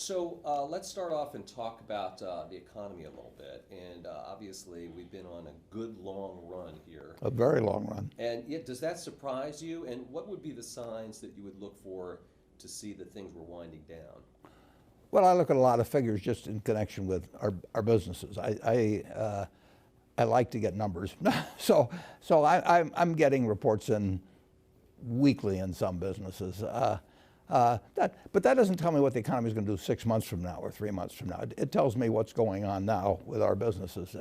So let's start off and talk about the economy a little bit. And obviously, we've been on a good long run here. A very long run. And yet, does that surprise you? And what would be the signs that you would look for to see that things were winding down? Well, I look at a lot of figures just in connection with our businesses. I like to get numbers. I'm getting reports in weekly in some businesses. But that doesn't tell me what the economy is going to do 6 months from now or 3 months from now. It tells me what's going on now with our businesses.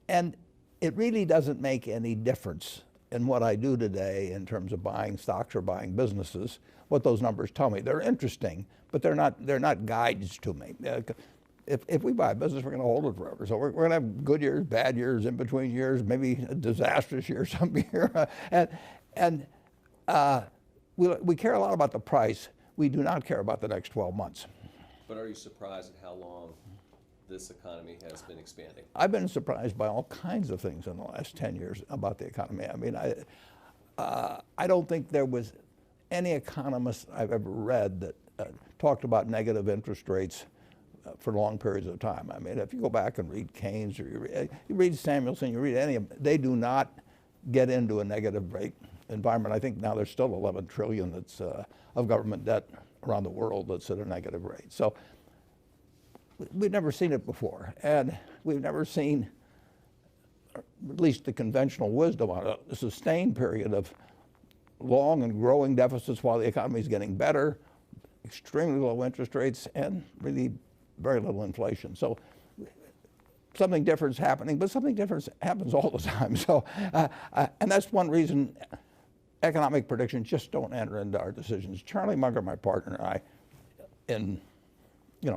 And it really doesn't make any difference in what I do today in terms of buying stocks or buying businesses, what those numbers tell me. They're interesting, but they're not guides to me. If we buy a business, we're going to hold it forever. So we're going to have good years, bad years, in between years, maybe a disastrous year some year. We care a lot about the price. We do not care about the next 12 months. But are you surprised at how long this economy has been expanding? I've been surprised by all kinds of things in the last 10 years about the economy. I mean, I don't think there was any economist I've ever read that talked about negative interest rates for long periods of time. I mean, if you go back and read Keynes or you read Samuelson, you read any of them, they do not get into a negative rate environment. I think now there's still 11 trillion that's of government debt around the world that's at a negative rate. So we've never seen it before, and we've never seen, at least the conventional wisdom on a sustained period of long and growing deficits while the economy is getting better, extremely low interest rates, and really very little inflation. So something different is happening, but something different happens all the time. So, and that's one reason economic predictions just don't enter into our decisions. Charlie Munger, my partner, and I, in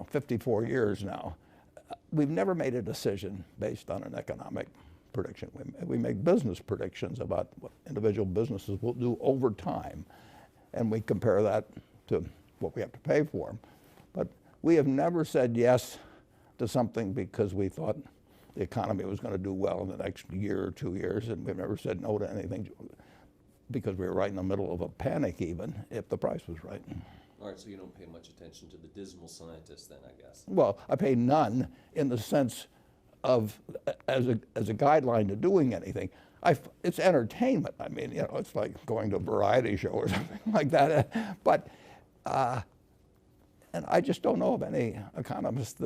54 years now, we've never made a decision based on an economic prediction. We make business predictions about what individual businesses will do over time, and we compare that to what we have to pay for them. But we have never said yes to something because we thought the economy was going to do well in the next year or 2 years, and we've never said no to anything because we were right in the middle of a panic even if the price was right. All right, so you don't pay much attention to the dismal scientists then, I guess. Well, I pay none in the sense of as a guideline to doing anything. It's entertainment. I mean, it's like going to a variety show or something like that. But and I just don't know of any economist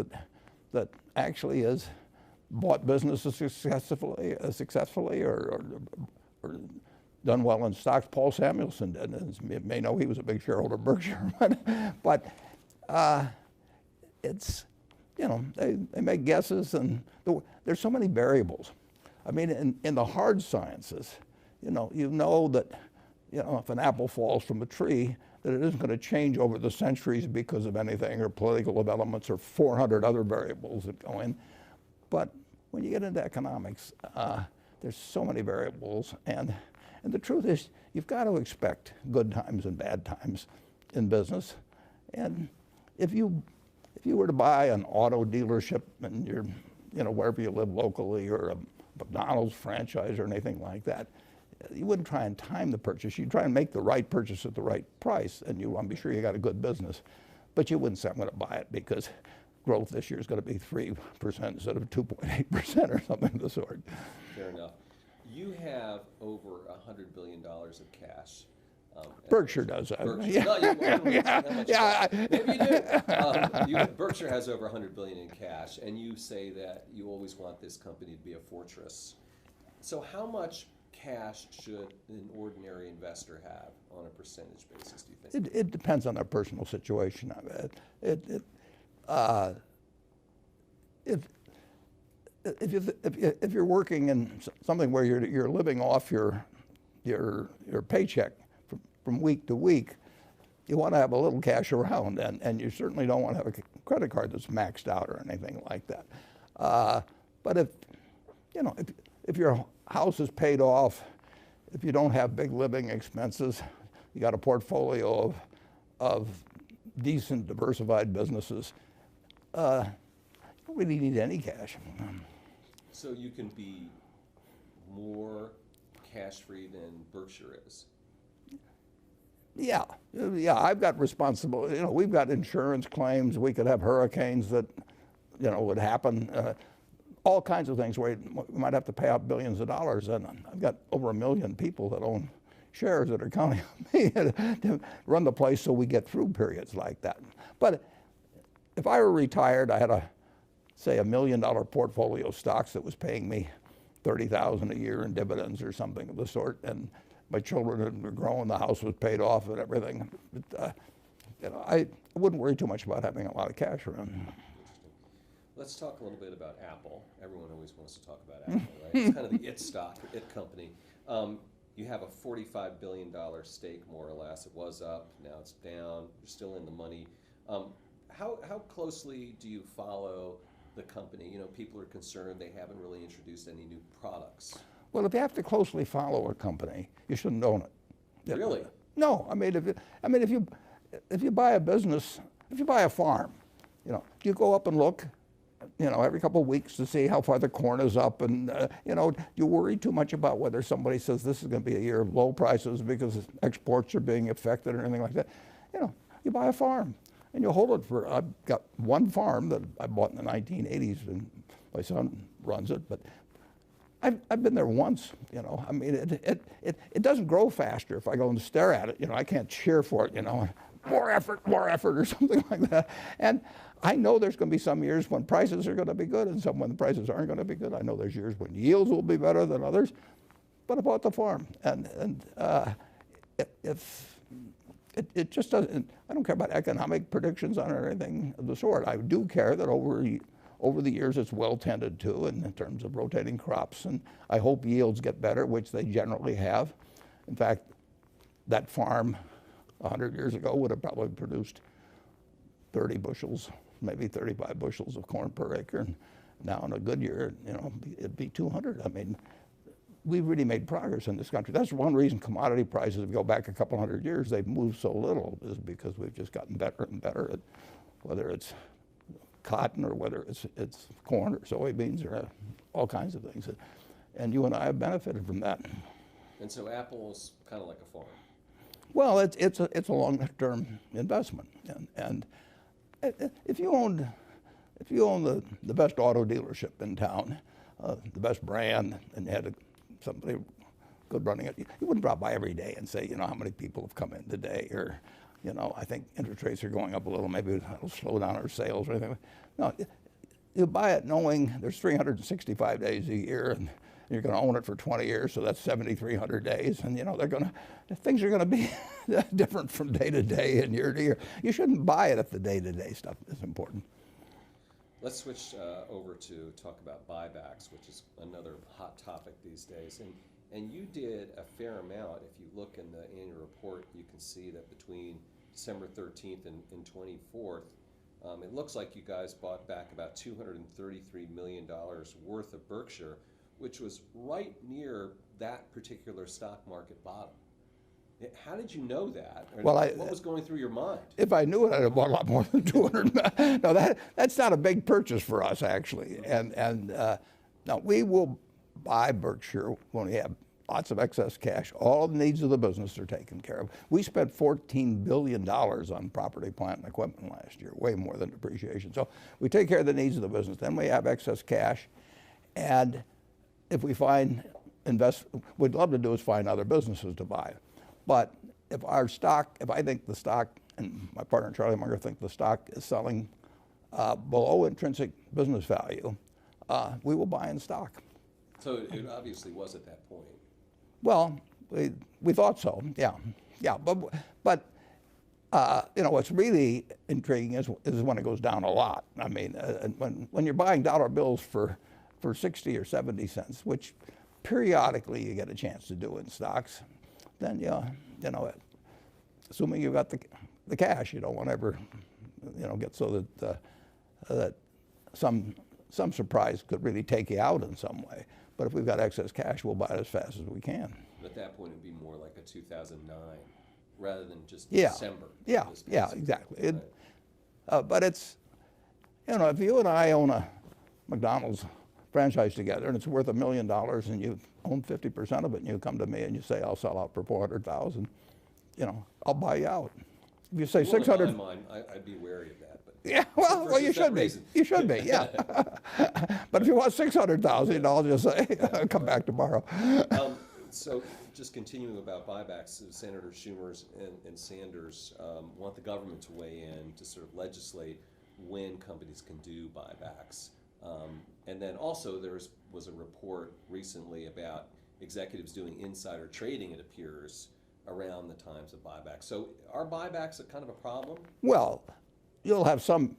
that actually has bought businesses successfully or done well in stocks. Paul Samuelson did. You may know he was a big shareholder of Berkshire, but it's, they make guesses, and there's so many variables. I mean, in the hard sciences, you know that, if an apple falls from a tree, that it isn't going to change over the centuries because of anything or political developments or 400 other variables that go in. But when you get into economics, there's so many variables, and the truth is, you've got to expect good times and bad times in business. And if you were to buy an auto dealership and you're, wherever you live locally, or a McDonald's franchise or anything like that, you wouldn't try and time the purchase. You'd try and make the right purchase at the right price, and you want to be sure you got a good business. But you wouldn't say, I'm going to buy it because growth this year is going to be 3% instead of 2.8% or something of the sort. Fair enough. You have over $100 billion of cash. Berkshire does that. Berkshire. Yeah. No, maybe you do. Berkshire has over $100 billion in cash, and you say that you always want this company to be a fortress. So how much cash should an ordinary investor have on a percentage basis, do you think? It depends on their personal situation. If you're working in something where you're living off your paycheck from week to week, you want to have a little cash around, and you certainly don't want to have a credit card that's maxed out or anything like that. But if your house is paid off, if you don't have big living expenses, you got a portfolio of decent diversified businesses, you don't really need any cash. So you can be more cash-free than Berkshire is? Yeah, yeah, I've got responsible, we've got insurance claims. We could have hurricanes that, would happen. All kinds of things where we might have to pay out billions of dollars. And I've got over 1 million people that own shares that are counting on me to run the place so we get through periods like that. But if I were retired, I had say $1 million portfolio of stocks that was paying me $30,000 a year in dividends or something of the sort, and my children were growing, the house was paid off and everything. But, I wouldn't worry too much about having a lot of cash around. Let's talk a little bit about Apple. Everyone always wants to talk about Apple, right? It's kind of the it stock, the it company. You have a $45 billion stake, more or less. It was up, now it's down. You're still in the money. How closely do you follow the company? People are concerned they haven't really introduced any new products. Well, if you have to closely follow a company, you shouldn't own it. Really? No. If you buy a business, if you buy a farm, you go up and look, every couple of weeks to see how far the corn is up, and you worry too much about whether somebody says this is going to be a year of low prices because exports are being affected or anything like that. You buy a farm and you hold it for. I've got one farm that I bought in the 1980s, and my son runs it, but I've been there once. It doesn't grow faster if I go and stare at it. I can't cheer for it. More effort, or something like that. And I know there's going to be some years when prices are going to be good and some when the prices aren't going to be good. I know there's years when yields will be better than others. But I bought the farm, and if it just doesn't. I don't care about economic predictions on it or anything of the sort. I do care that over the years it's well tended to in terms of rotating crops, and I hope yields get better, which they generally have. In fact, that farm 100 years ago would have probably produced 30 bushels, maybe 35 bushels of corn per acre. And now in a good year, it'd be 200. We've really made progress in this country. That's one reason commodity prices, if you go back a couple hundred years, they've moved so little, is because we've just gotten better and better at whether it's cotton or whether it's corn or soybeans or all kinds of things. And you and I have benefited from that. And so Apple's kind of like a farm. Well, it's a long-term investment, and if you own the best auto dealership in town, the best brand, and you had somebody good running it, you wouldn't drop by every day and say, how many people have come in today, or I think interest rates are going up a little, maybe it'll slow down our sales or anything. No, you buy it knowing there's 365 days a year, and you're going to own it for 20 years, so that's 7,300 days, and things are going to be different from day to day and year to year. You shouldn't buy it if the day-to-day stuff is important. Let's switch over to talk about buybacks, which is another hot topic these days. And you did a fair amount. If you look in the annual report, you can see that between December 13th and 24th, it looks like you guys bought back about $233 million worth of Berkshire, which was right near that particular stock market bottom. How did you know that? Or what was going through your mind? If I knew it, I'd have bought a lot more than 200. No, that's not a big purchase for us, actually. And now we will buy Berkshire when we have lots of excess cash. All the needs of the business are taken care of. We spent $14 billion on property, plant, and equipment last year, way more than depreciation. So we take care of the needs of the business. Then we have excess cash, and if we we'd love to do is find other businesses to buy. But if I think the stock, and my partner Charlie Munger think the stock is selling below intrinsic business value, we will buy in stock. So it obviously was at that point. Well, we thought so, yeah. But what's really intriguing is when it goes down a lot. I mean, when you're buying dollar bills for 60 or 70 cents, which periodically you get a chance to do in stocks, then assuming you've got the cash, you don't want to ever get so that some surprise could really take you out in some way. But if we've got excess cash, we'll buy it as fast as we can. At that point, it'd be more like a 2009 rather than just Yeah. December. Yeah, exactly. But it's, if you and I own a McDonald's franchise together and it's worth $1 million and you own 50% of it, and you come to me and you say, I'll sell out for $400,000, I'll buy you out. If you say Well, 600, in my mind, I'd be wary of that. But yeah, for well, you just that should be. reason. You should be, yeah. But if you want 600,000, I'll just say, come back tomorrow. So just continuing about buybacks, Senator Schumer and Sanders want the government to weigh in to sort of legislate when companies can do buybacks. And then also there was a report recently about executives doing insider trading, it appears, around the times of buybacks. So are buybacks a kind of a problem? Well, you'll have some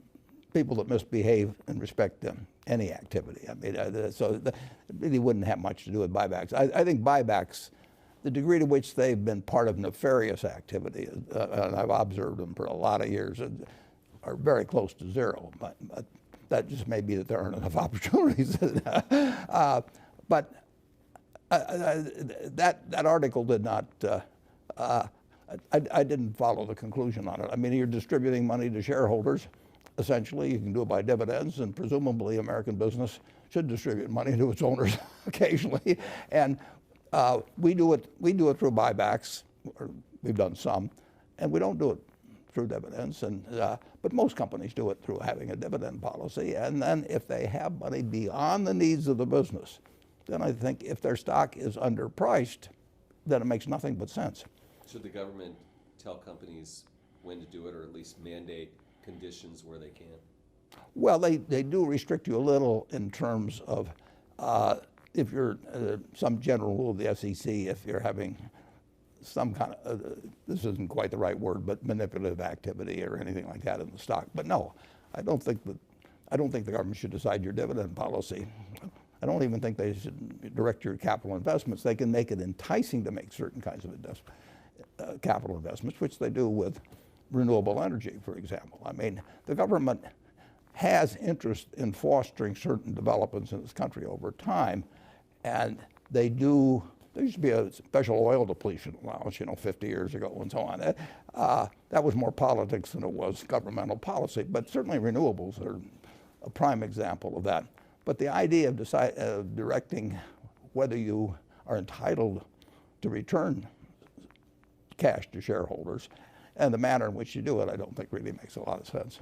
people that misbehave in respect to any activity. I mean, it really wouldn't have much to do with buybacks. I think buybacks, the degree to which they've been part of nefarious activity, and I've observed them for a lot of years, are very close to zero. But that just may be that there aren't enough opportunities. But that article did not. I didn't follow the conclusion on it. I mean, you're distributing money to shareholders. Essentially, you can do it by dividends, and presumably American business should distribute money to its owners occasionally. And we do it through buybacks, or we've done some, and we don't do it through dividends. But most companies do it through having a dividend policy. And then if they have money beyond the needs of the business, then I think if their stock is underpriced, then it makes nothing but sense. Should the government tell companies when to do it, or at least mandate conditions where they can? Well, they do restrict you a little in terms of if you're some general rule of the SEC, if you're having some kind of, this isn't quite the right word, but manipulative activity or anything like that in the stock. But no, I don't think the government should decide your dividend policy. I don't even think they should direct your capital investments. They can make it enticing to make certain kinds of capital investments, which they do with renewable energy, for example. I mean, the government has interest in fostering certain developments in this country over time, and they do. There used to be a special oil depletion allowance, 50 years ago and so on. That was more politics than it was governmental policy, but certainly renewables are a prime example of that. But the idea of directing whether you are entitled to return cash to shareholders and the manner in which you do it, I don't think really makes a lot of sense.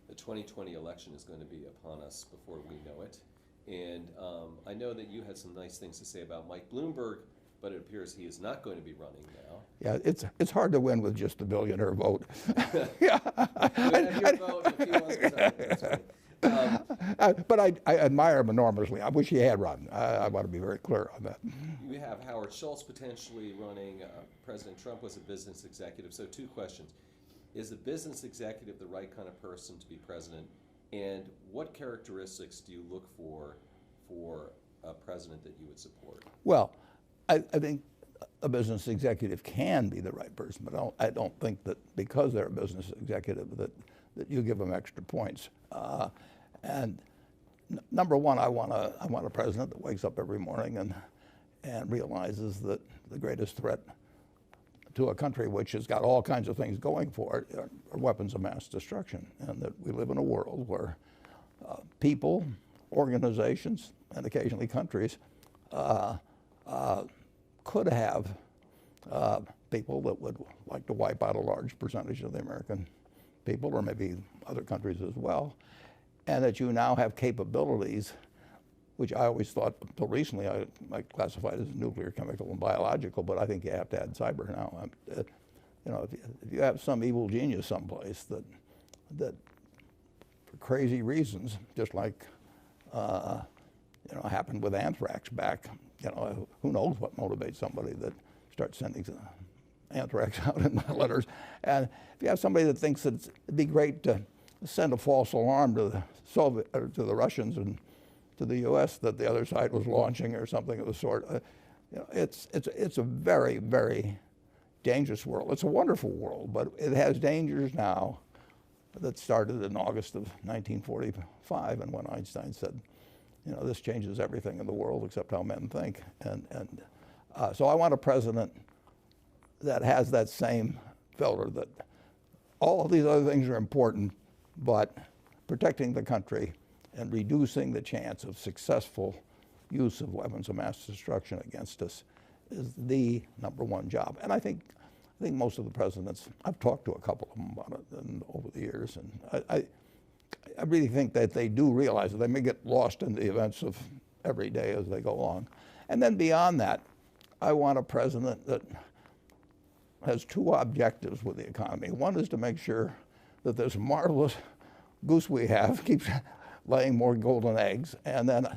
The 2020 election is going to be upon us before we know it. And I know that you had some nice things to say about Mike Bloomberg, but it appears he is not going to be running now. Yeah, it's hard to win with just a billionaire vote. Yeah. Your vote in a few months. That's right. But I admire him enormously. I wish he had run. I want to be very clear on that. You have Howard Schultz potentially running. President Trump was a business executive. So 2 questions. Is a business executive the right kind of person to be president? And what characteristics do you look for a president that you would support? Well, I think a business executive can be the right person, but I don't think that because they're a business executive that you give them extra points. And number one, I want a president that wakes up every morning and realizes that the greatest threat to a country which has got all kinds of things going for it are weapons of mass destruction, and that we live in a world where people, organizations, and occasionally countries could have people that would like to wipe out a large percentage of the American people, or maybe other countries as well, and that you now have capabilities, which I always thought until recently I classified as nuclear, chemical, and biological, but I think you have to add cyber now. If you have some evil genius someplace that for crazy reasons, just like happened with anthrax back, who knows what motivates somebody that starts sending anthrax out in letters. And if you have somebody that thinks that it'd be great to send a false alarm to the Russians and to the U.S. that the other side was launching or something of the sort, it's a very, very dangerous world. It's a wonderful world, but it has dangers now that started in August of 1945, and when Einstein said, this changes everything in the world except how men think. So I want a president that has that same filter, that all of these other things are important, but protecting the country and reducing the chance of successful use of weapons of mass destruction against us is the #1 job. And I think I think most of the presidents, I've talked to a couple of them about it over the years, and I really think that they do realize that they may get lost in the events of every day as they go along. And then beyond that, I want a president that has two objectives with the economy. One is to make sure that this marvelous goose we have keeps laying more golden eggs. And then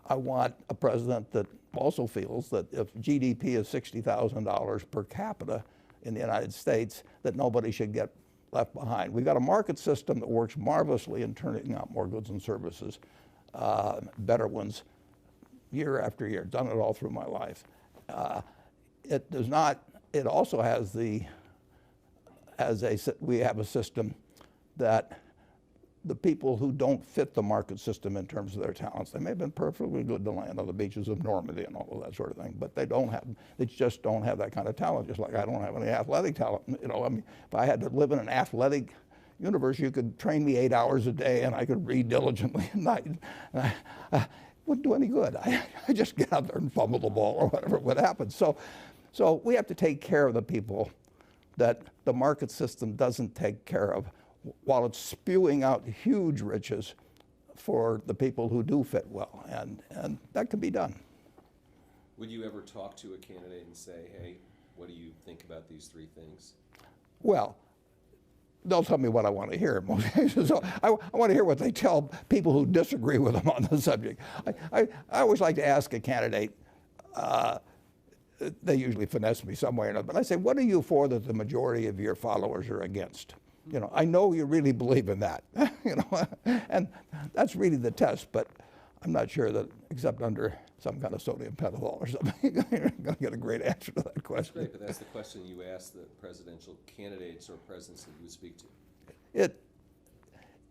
I want a president that also feels that if GDP is $60,000 per capita in the United States, that nobody should get left behind. We've got a market system that works marvelously in turning out more goods and services, better ones, year after year. Done it all through my life. It does not. It also has we have a system that the people who don't fit the market system in terms of their talents, they may have been perfectly good to land on the beaches of Normandy and all of that sort of thing, but they just don't have that kind of talent, just like I don't have any athletic talent. You know, I mean, if I had to live in an athletic universe, you could train me 8 hours a day and I could read diligently at night. And I wouldn't do any good. I just get out there and fumble the ball or whatever would happen. So we have to take care of the people that the market system doesn't take care of, while it's spewing out huge riches for the people who do fit well, and that can be done. Would you ever talk to a candidate and say, hey, what do you think about these three things? Well, they'll tell me what I want to hear in most cases. So I want to hear what they tell people who disagree with them on the subject. I always like to ask a candidate, they usually finesse me some way or another, but I say, what are you for that the majority of your followers are against? You know, I know you really believe in that, you know, and that's really the test, but I'm not sure that, except under some kind of sodium pentothal or something, you're going to get a great answer to that question. That's great, but that's the question you ask the presidential candidates or presidents that you would speak to.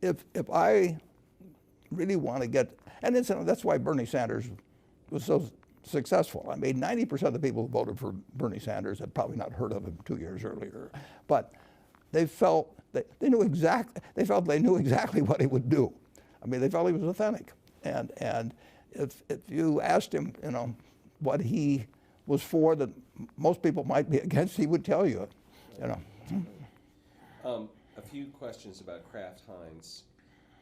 If I really want to get, and that's why Bernie Sanders was so successful. I mean, 90% of the people who voted for Bernie Sanders had probably not heard of him 2 years earlier, but they felt they knew exactly what he would do. I mean, they felt he was authentic, and if you asked him, you know, what he was for that most people might be against, he would tell you, you know. A few questions about Kraft Heinz.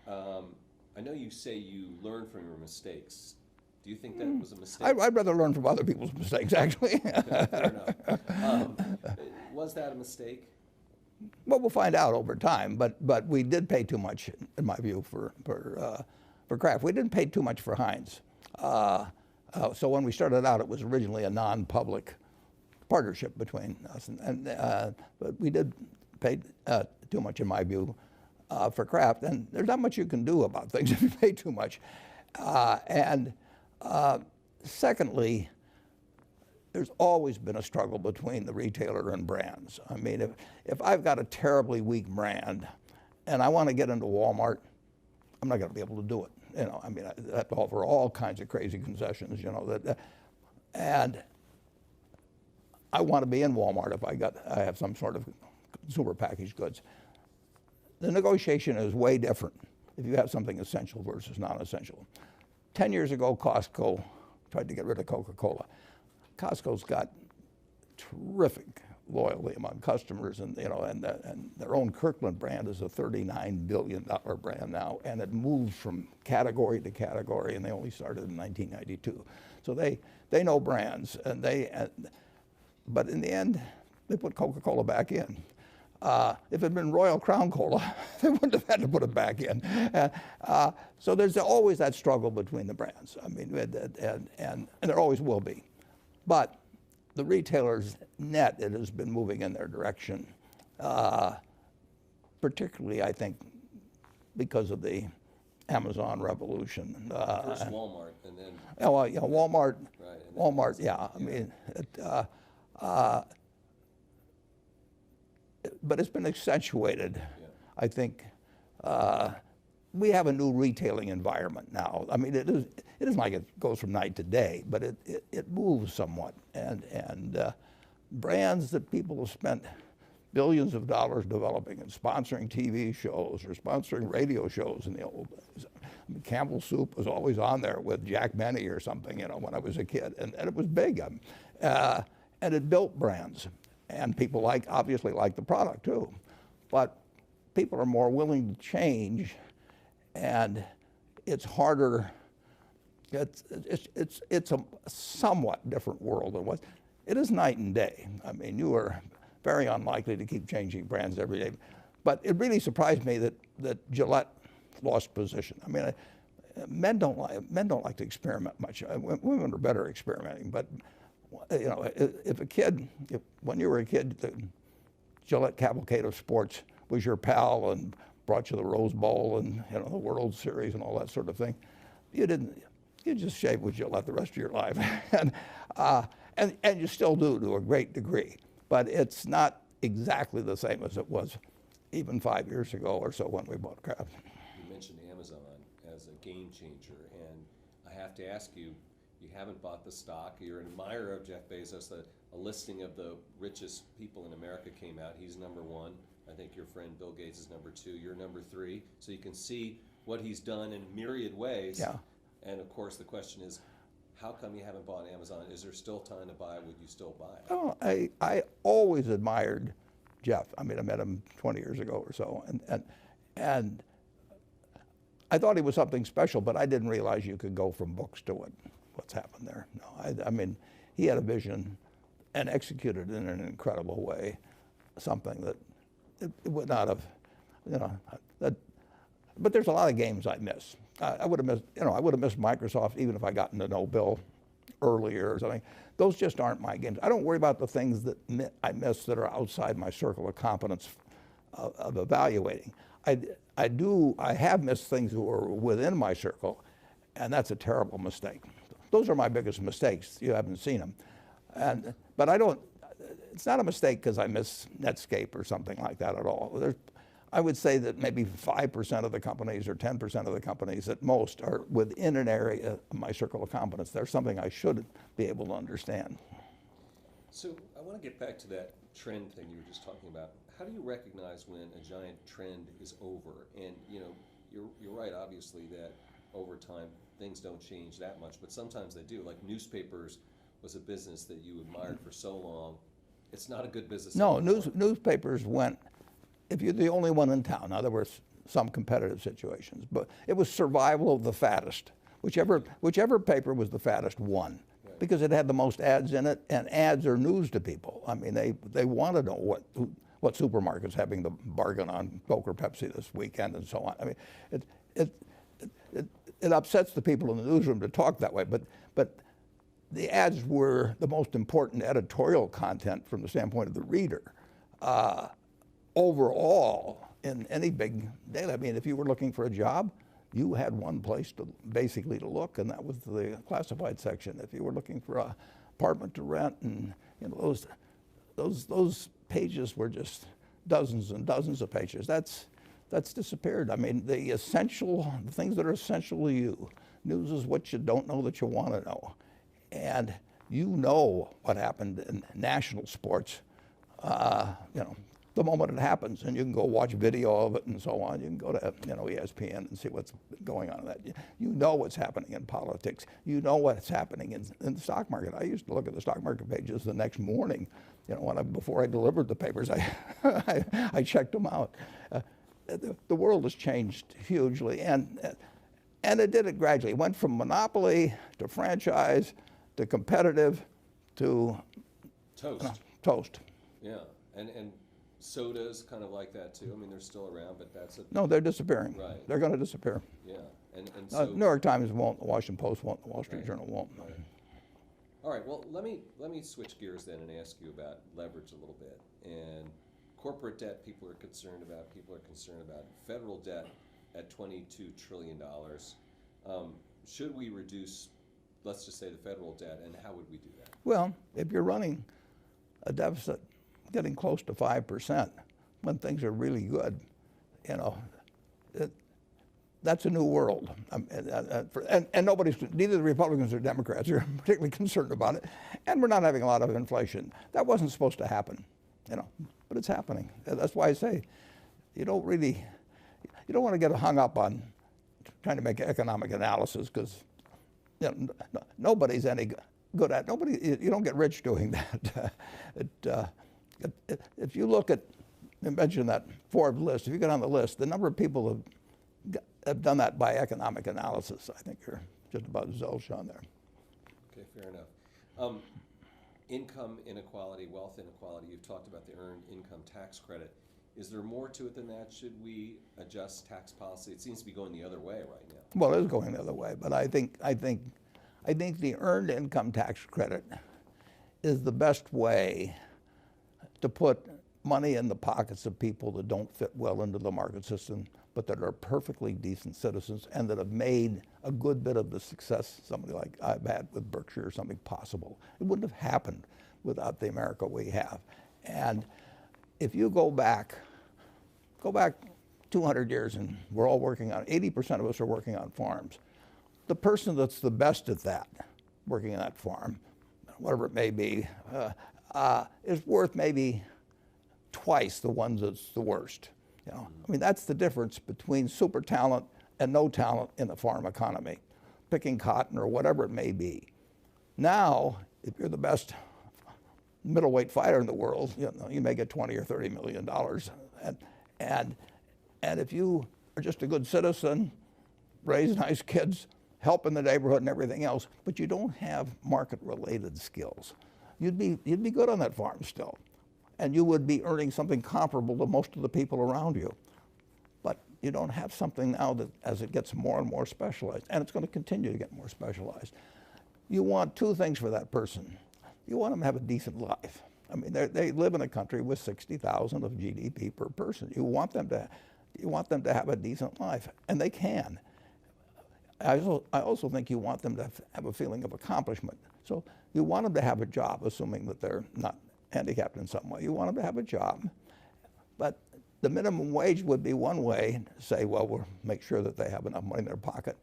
I know you say you learn from your mistakes. Do you think that was a mistake? I'd rather learn from other people's mistakes, actually. Fair enough. Was that a mistake? Well, we'll find out over time, but we did pay too much, in my view, for Kraft. We didn't pay too much for Heinz. So when we started out, it was originally a non-public partnership between us, but we did pay too much, in my view, for Kraft. And there's not much you can do about things if you pay too much. Secondly, there's always been a struggle between the retailer and brands. I mean, if I've got a terribly weak brand and I want to get into Walmart, I'm not going to be able to do it. You know, I mean, I have to offer all kinds of crazy concessions, you know, and I want to be in Walmart if I have some sort of consumer packaged goods. The negotiation is way different if you have something essential versus non-essential. 10 years ago, Costco tried to get rid of Coca-Cola. Costco's got terrific loyalty among customers, and you know, and their own Kirkland brand is a $39 billion brand now, and it moves from category to category, and they only started in 1992. So they know brands, and but in the end, they put Coca-Cola back in. If it had been Royal Crown Cola, they wouldn't have had to put it back in. So there's always that struggle between the brands. I mean, and there always will be. But the retailers, net, it has been moving in their direction, particularly, I think, because of the Amazon revolution. First Walmart, and then... Oh, well, yeah, Walmart, right, Walmart, yeah. I mean, but it's been accentuated. Yeah. I think we have a new retailing environment now. I mean, it isn't like it goes from night to day, but it moves somewhat. And brands that people have spent billions of dollars developing and sponsoring TV shows or sponsoring radio shows in the old days. I mean, Campbell's Soup was always on there with Jack Benny or something, you know, when I was a kid, and it was big. And it built brands. and people obviously like the product too. But people are more willing to change, and it's harder. It's a somewhat different world than what it is. Night and day. I mean, you are very unlikely to keep changing brands every day. But it really surprised me that Gillette lost position. I mean, men don't like to experiment much. Women are better experimenting. But you know, when you were a kid, the Gillette cavalcade of sports was your pal and brought you the Rose Bowl and, you know, the World Series and all that sort of thing. You just shave with Gillette the rest of your life, and you still do to a great degree. But it's not exactly the same as it was even 5 years ago or so when we bought Kraft. You mentioned Amazon as a game changer, and I have to ask you, you haven't bought the stock. You're an admirer of Jeff Bezos. A listing of the richest people in America came out. He's number one. I think your friend Bill Gates is number two. You're number three. So you can see what he's done in myriad ways. Yeah. And of course, the question is, how come you haven't bought Amazon? Is there still time to buy? Would you still buy it? Oh, I always admired Jeff. I mean, I met him 20 years ago or so, and I thought he was something special, but I didn't realize you could go from books to what's happened there. No, I mean, he had a vision and executed in an incredible way, something that it would not have, you know, but there's a lot of games I miss. I would have missed, you know, I would have missed Microsoft even if I gotten to know Bill earlier or something. Those just aren't my games. I don't worry about the things that I miss that are outside my circle of competence of evaluating. I have missed things that were within my circle, and that's a terrible mistake. Those are my biggest mistakes. You haven't seen them. But I don't, it's not a mistake because I miss Netscape or something like that at all. I would say that maybe 5% of the companies or 10% of the companies at most are within an area of my circle of competence. There's something I should be able to understand. So I want to get back to that trend thing you were just talking about. How do you recognize when a giant trend is over? And you know, you're right, obviously, that over time things don't change that much, but sometimes they do. Like newspapers was a business that you admired for so long. It's not a good business No, anymore. newspapers went, if you're the only one in town. Now there were some competitive situations, but it was survival of the fattest. Whichever paper was the fattest won, right, because it had the most ads in it, and ads are news to people. I mean, they want to know what supermarket's having the bargain on Coke or Pepsi this weekend and so on. I mean, it upsets the people in the newsroom to talk that way, but the ads were the most important editorial content from the standpoint of the reader. Overall, in any big daily, I mean, if you were looking for a job, you had one place basically to look, and that was the classified section. If you were looking for an apartment to rent, and you know, those pages were just dozens and dozens of pages. That's disappeared. I mean, the things that are essential to you. News is what you don't know that you want to know. And you know what happened in national sports, you know, the moment it happens, and you can go watch video of it and so on. You can go to, you know, ESPN and see what's going on in that. You know what's happening in politics. You know what's happening in the stock market. I used to look at the stock market pages the next morning, you know, before I delivered the papers. I checked them out. The world has changed hugely, and it did it gradually. It went from monopoly to franchise to competitive to Toast. Toast. Yeah, and sodas kind of like that too. I mean, they're still around, but that's a No, they're disappearing. Right. They're going to disappear. Yeah, and so New York Times won't. The Washington Post won't. The Wall Street Right. Journal won't. Right. All right. Well, let me switch gears then and ask you about leverage a little bit. And corporate debt, people are concerned about. People are concerned about federal debt at $22 trillion. Should we reduce, let's just say, the federal debt, and how would we do that? Well, if you're running a deficit getting close to 5% when things are really good, you know, that's a new world. And neither the Republicans or Democrats are particularly concerned about it. And we're not having a lot of inflation. That wasn't supposed to happen, you know, but it's happening. That's why I say you don't want to get hung up on trying to make economic analysis, because you know, nobody's any good at, you don't get rich doing that. If you look at, you mentioned that Forbes list, if you get on the list, the number of people have done that by economic analysis, I think you're just about zilch on there. Okay, fair enough. Income inequality, wealth inequality, you've talked about the earned income tax credit. Is there more to it than that? Should we adjust tax policy? It seems to be going the other way right now. Well, it is going the other way, but I think the earned income tax credit is the best way to put money in the pockets of people that don't fit well into the market system, but that are perfectly decent citizens and that have made a good bit of the success somebody like I've had with Berkshire or something possible. It wouldn't have happened without the America we have. And if you go back 200 years and we're all working on, 80% of us are working on farms. The person that's the best at that, working on that farm, whatever it may be, is worth maybe twice the ones that's the worst. You know, I mean, that's the difference between super talent and no talent in the farm economy, picking cotton or whatever it may be. Now, if you're the best middleweight fighter in the world, you know, you may get $20 or $30 million. And if you are just a good citizen, raise nice kids, help in the neighborhood and everything else, but you don't have market-related skills, you'd be good on that farm still. And you would be earning something comparable to most of the people around you. But you don't have something now that as it gets more and more specialized, and it's going to continue to get more specialized. You want two things for that person. You want them to have a decent life. I mean, they live in a country with 60,000 of GDP per person. You want them to have a decent life, and they can. I also think you want them to have a feeling of accomplishment. So you want them to have a job, assuming that they're not handicapped in some way. You want them to have a job. But the minimum wage would be one way to say, well, we'll make sure that they have enough money in their pocket.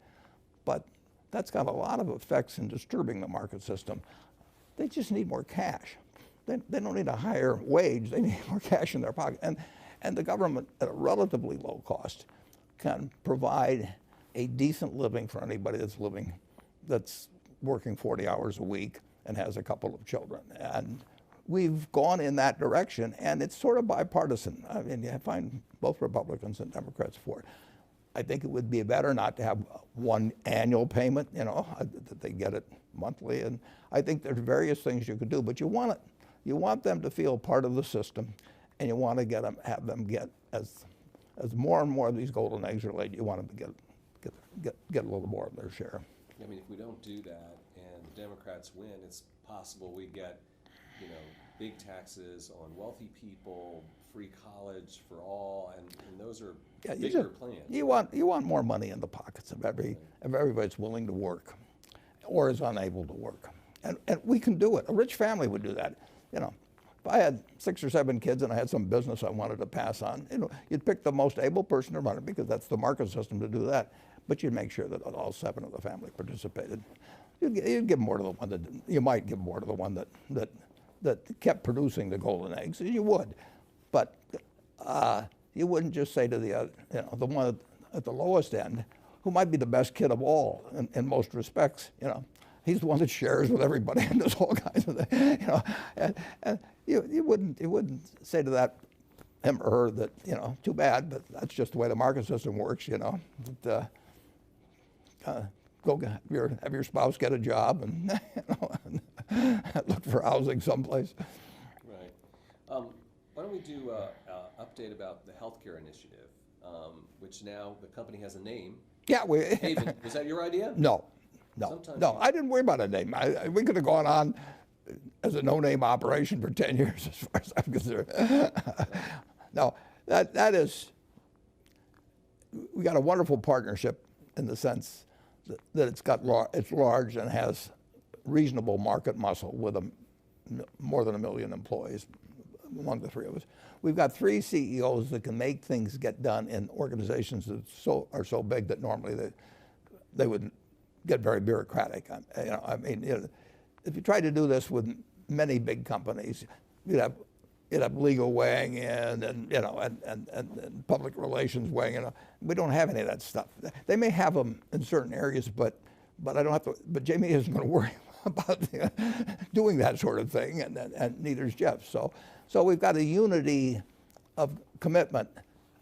But that's got a lot of effects in disturbing the market system. They just need more cash. They don't need a higher wage. They need more cash in their pocket. And the government, at a relatively low cost, can provide a decent living for anybody that's working 40 hours a week and has a couple of children. And we've gone in that direction, and it's sort of bipartisan. I mean, you find both Republicans and Democrats for it. I think it would be better not to have one annual payment, you know, that they get it monthly. And I think there's various things you could do, but you want them to feel part of the system, and you want to have them get, as more and more of these golden eggs are laid, you want them to get a little more of their share. I mean, if we don't do that and the Democrats win, it's possible we get, you know, big taxes on wealthy people, free college for all, and those are bigger plans. You want more money in the pockets of everybody that's willing to work or is unable to work. And we can do it. A rich family would do that. You know, if I had 6 or 7 kids and I had some business I wanted to pass on, you know, you'd pick the most able person to run it because that's the market system to do that. But you'd make sure that all 7 of the family participated. You'd give more to the one that you might give more to the one that kept producing the golden eggs. You would, but you wouldn't just say to the the one at the lowest end, who might be the best kid of all in most respects. You know, he's the one that shares with everybody and does all kinds of things. You know, and you wouldn't say to that him or her that, you know, too bad, but that's just the way the market system works. You know, that, go have your spouse get a job and, you know, and look for housing someplace. Right. Why don't we do an update about the healthcare initiative, which now the company has a name. Yeah, Haven, was that your idea? No. I didn't worry about a name. We could have gone on as a no-name operation for 10 years, as far as I'm concerned. No, that is. We got a wonderful partnership in the sense that it's large and has reasonable market muscle with more than 1 million employees among the 3 of us. We've got 3 CEOs that can make things get done in organizations that are so big that normally they would get very bureaucratic. You know, I mean, you know, if you tried to do this with many big companies, you'd have legal weighing in, and you know, and public relations weighing in. We don't have any of that stuff. They may have them in certain areas, but I don't have to. But Jamie isn't going to worry about doing that sort of thing, and neither is Jeff. So we've got a unity of commitment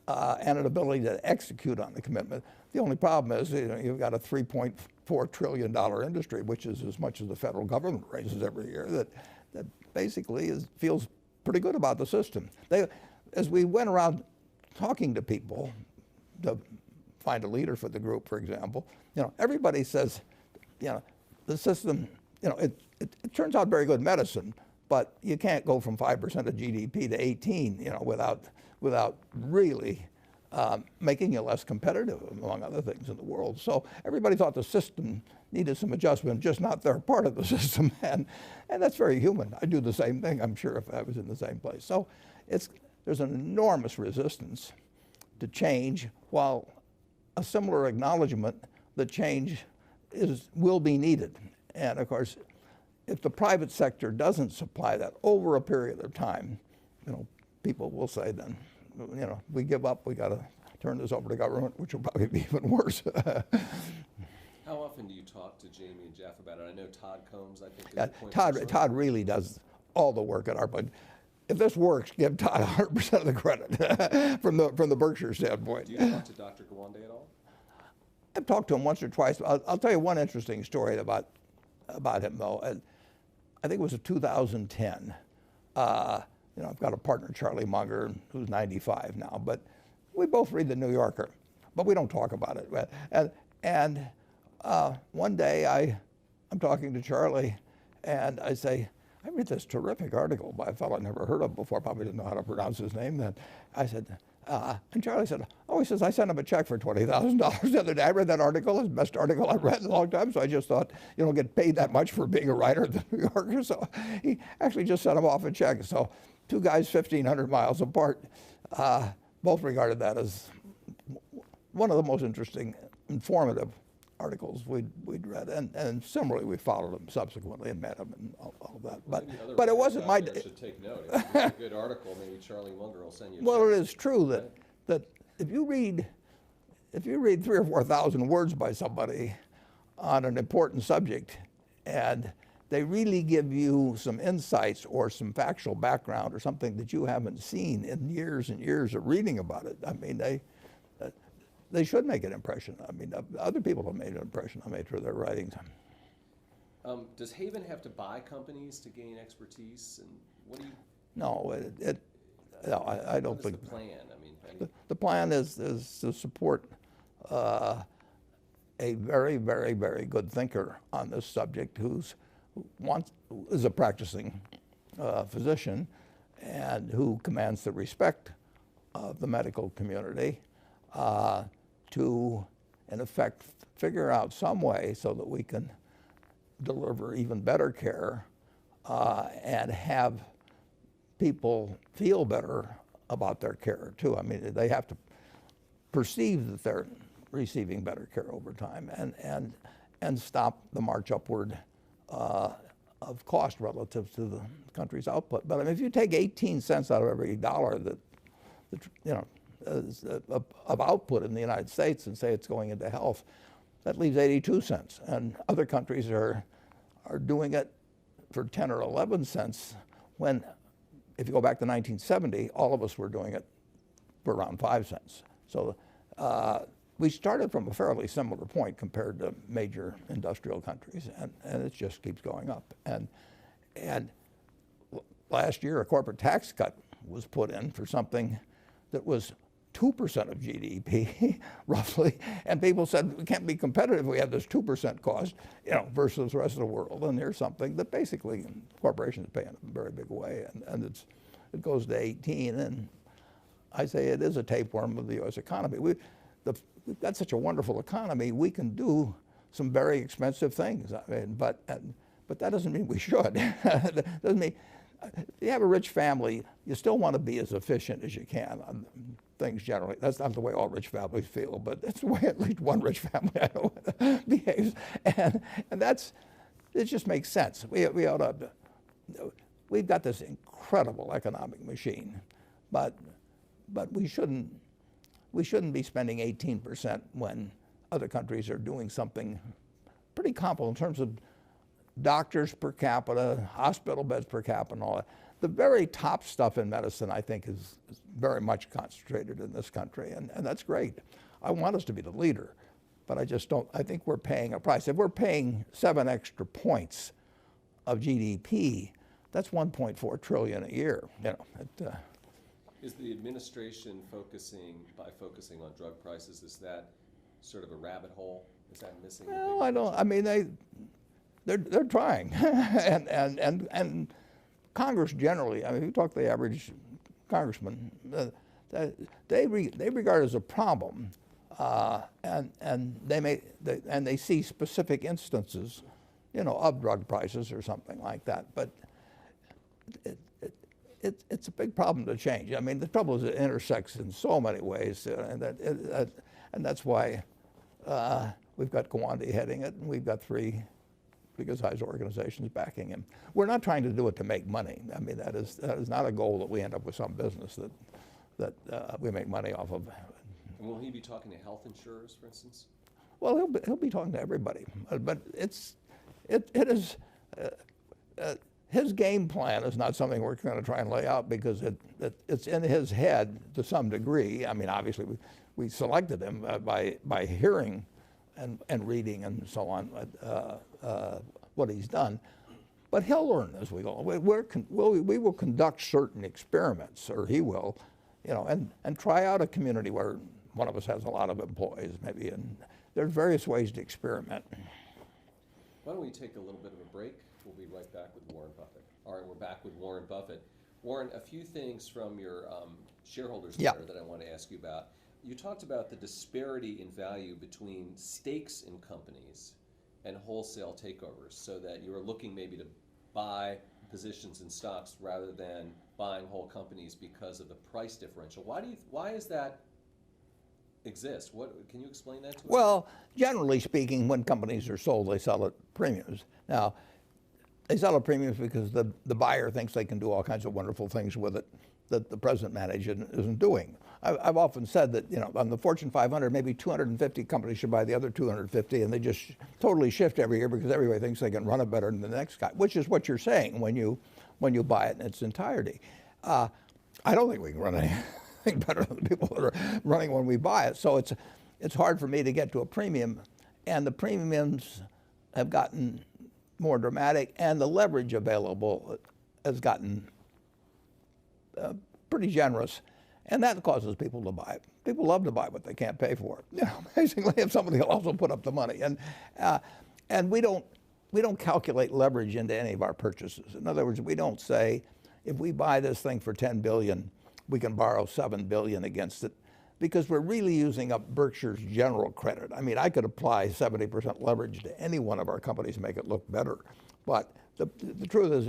and an ability to execute on the commitment. The only problem is, you've got a $3.4 trillion industry, which is as much as the federal government raises every year, that basically feels pretty good about the system. As we went around talking to people to find a leader for the group, for example, everybody says, the system, it turns out very good medicine, but you can't go from 5% of GDP to 18, without really making you less competitive, among other things in the world. So everybody thought the system needed some adjustment, just not their part of the system, and that's very human. I do the same thing, I'm sure, if I was in the same place. So there's an enormous resistance to change, while a similar acknowledgement that change will be needed. And of course, if the private sector doesn't supply that over a period of time, people will say then, we give up, we got to turn this over to government, which will probably be even worse. How often do you talk to Jamie and Jeff about it? I know Todd Combs, I think, is Yeah, the point person. Todd really does all the work at our point. If this works, give Todd 100% of the credit from the Berkshire standpoint. Do you talk to Dr. Gawande at all? I've talked to him once or twice. I'll tell you one interesting story about him, though. I think it was in 2010. I've got a partner, Charlie Munger, who's 95 now, but we both read the New Yorker, but we don't talk about it. And one day I'm talking to Charlie, and I say, I read this terrific article by a fellow I never heard of before, probably didn't know how to pronounce his name then. I said, and Charlie said, he says, I sent him a check for $20,000 the other day. I read that article, it's the best article I've read in a long time, so I just thought, you don't get paid that much for being a writer at the New Yorker, so he actually just sent him off a check. So two guys 1,500 miles apart, both regarded that as one of the most interesting, informative articles we'd read, and similarly we followed him subsequently and met him and all that. But it wasn't my. Should take note. If it's a good article, maybe Charlie Munger will send you. Well, it is true that if you read 3,000 or 4,000 words by somebody on an important subject, and they really give you some insights or some factual background or something that you haven't seen in years and years of reading about it, I mean, they should make an impression. I mean, other people have made an impression on me through their writings. Does Haven have to buy companies to gain expertise? And what do you? No, no, I don't think. What's the plan? I mean, the plan is to support a very, very, very good thinker on this subject is a practicing physician and who commands the respect of the medical community. To, in effect, figure out some way so that we can deliver even better care and have people feel better about their care, too. I mean, they have to perceive that they're receiving better care over time and stop the march upward of cost relative to the country's output. But I mean, if you take 18 cents out of every dollar that of output in the United States and say it's going into health, that leaves 82 cents. And other countries are doing it for 10 or 11 cents when, if you go back to 1970, all of us were doing it for around 5 cents. So we started from a fairly similar point compared to major industrial countries, and it just keeps going up. And last year, a corporate tax cut was put in for something that was 2% of GDP, roughly, and people said we can't be competitive if we have this 2% cost, versus the rest of the world. And there's something that basically corporations pay in a very big way, and it goes to 18. And I say it is a tapeworm of the U.S. economy. We've got such a wonderful economy. We can do some very expensive things. I mean, but that doesn't mean we should. That doesn't mean. If you have a rich family, you still want to be as efficient as you can on things generally. That's not the way all rich families feel, but that's the way at least one rich family I know behaves. And it just makes sense. We've got this incredible economic machine, but we shouldn't be spending 18% when other countries are doing something pretty comparable in terms of doctors per capita, hospital beds per capita, and all that. The very top stuff in medicine, I think, is very much concentrated in this country, and that's great. I want us to be the leader, but I just don't. I think we're paying a price. If we're paying 7 extra points of GDP, that's 1.4 trillion a year. Is the administration focusing on drug prices? Is that sort of a rabbit hole? Is that missing? Well, I don't. I mean, they're trying, and Congress generally. I mean, if you talk to the average congressman, they regard it as a problem, and they see specific instances, of drug prices or something like that. But it's a big problem to change. I mean, the trouble is it intersects in so many ways, and that's why we've got Gawande heading it, and we've got 3 big-sized organizations backing him. We're not trying to do it to make money. I mean, that is not a goal that we end up with some business that we make money off of. And will he be talking to health insurers, for instance? Well, he'll be talking to everybody, but his game plan is not something we're going to try and lay out because it's in his head to some degree. I mean, obviously we selected him by hearing and reading and so on what he's done, but he'll learn as we go. We will conduct certain experiments, or he will, and try out a community where one of us has a lot of employees, maybe, and there's various ways to experiment. Why don't we take a little bit of a break? We'll be right back with Warren Buffett. All right, we're back with Warren Buffett. Warren, a few things from your shareholders letter that I want to ask you about. You talked about the disparity in value between stakes in companies and wholesale takeovers, so that you are looking maybe to buy positions in stocks rather than buying whole companies because of the price differential. Why does that exist? Can you explain that to us? Well, generally speaking, when companies are sold, they sell at premiums. Now, they sell at premiums because the buyer thinks they can do all kinds of wonderful things with it that the present management isn't doing. I've often said that, on the Fortune 500, maybe 250 companies should buy the other 250, and they just totally shift every year because everybody thinks they can run it better than the next guy, which is what you're saying when you buy it in its entirety. I don't think we can run anything better than the people that are running when we buy it. So it's hard for me to get to a premium, and the premiums have gotten more dramatic, and the leverage available has gotten pretty generous, and that causes people to buy it. People love to buy what they can't pay for. Amazingly, if somebody will also put up the money, and we don't calculate leverage into any of our purchases. In other words, we don't say if we buy this thing for $10 billion, we can borrow $7 billion against it, because we're really using up Berkshire's general credit. I mean, I could apply 70% leverage to any one of our companies and make it look better, but the truth is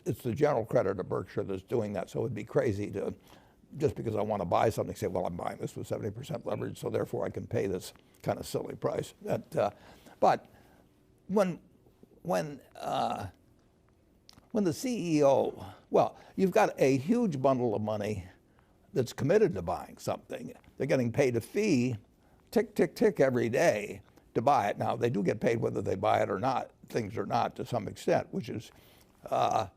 it's the general credit of Berkshire that's doing that. So it'd be crazy to, just because I want to buy something, say, well, I'm buying this with 70% leverage, so therefore I can pay this kind of silly price. But when the CEO, well, you've got a huge bundle of money that's committed to buying something. They're getting paid a fee, tick, tick, tick, every day to buy it. Now, they do get paid whether they buy it or not, things or not, to some extent, which is kind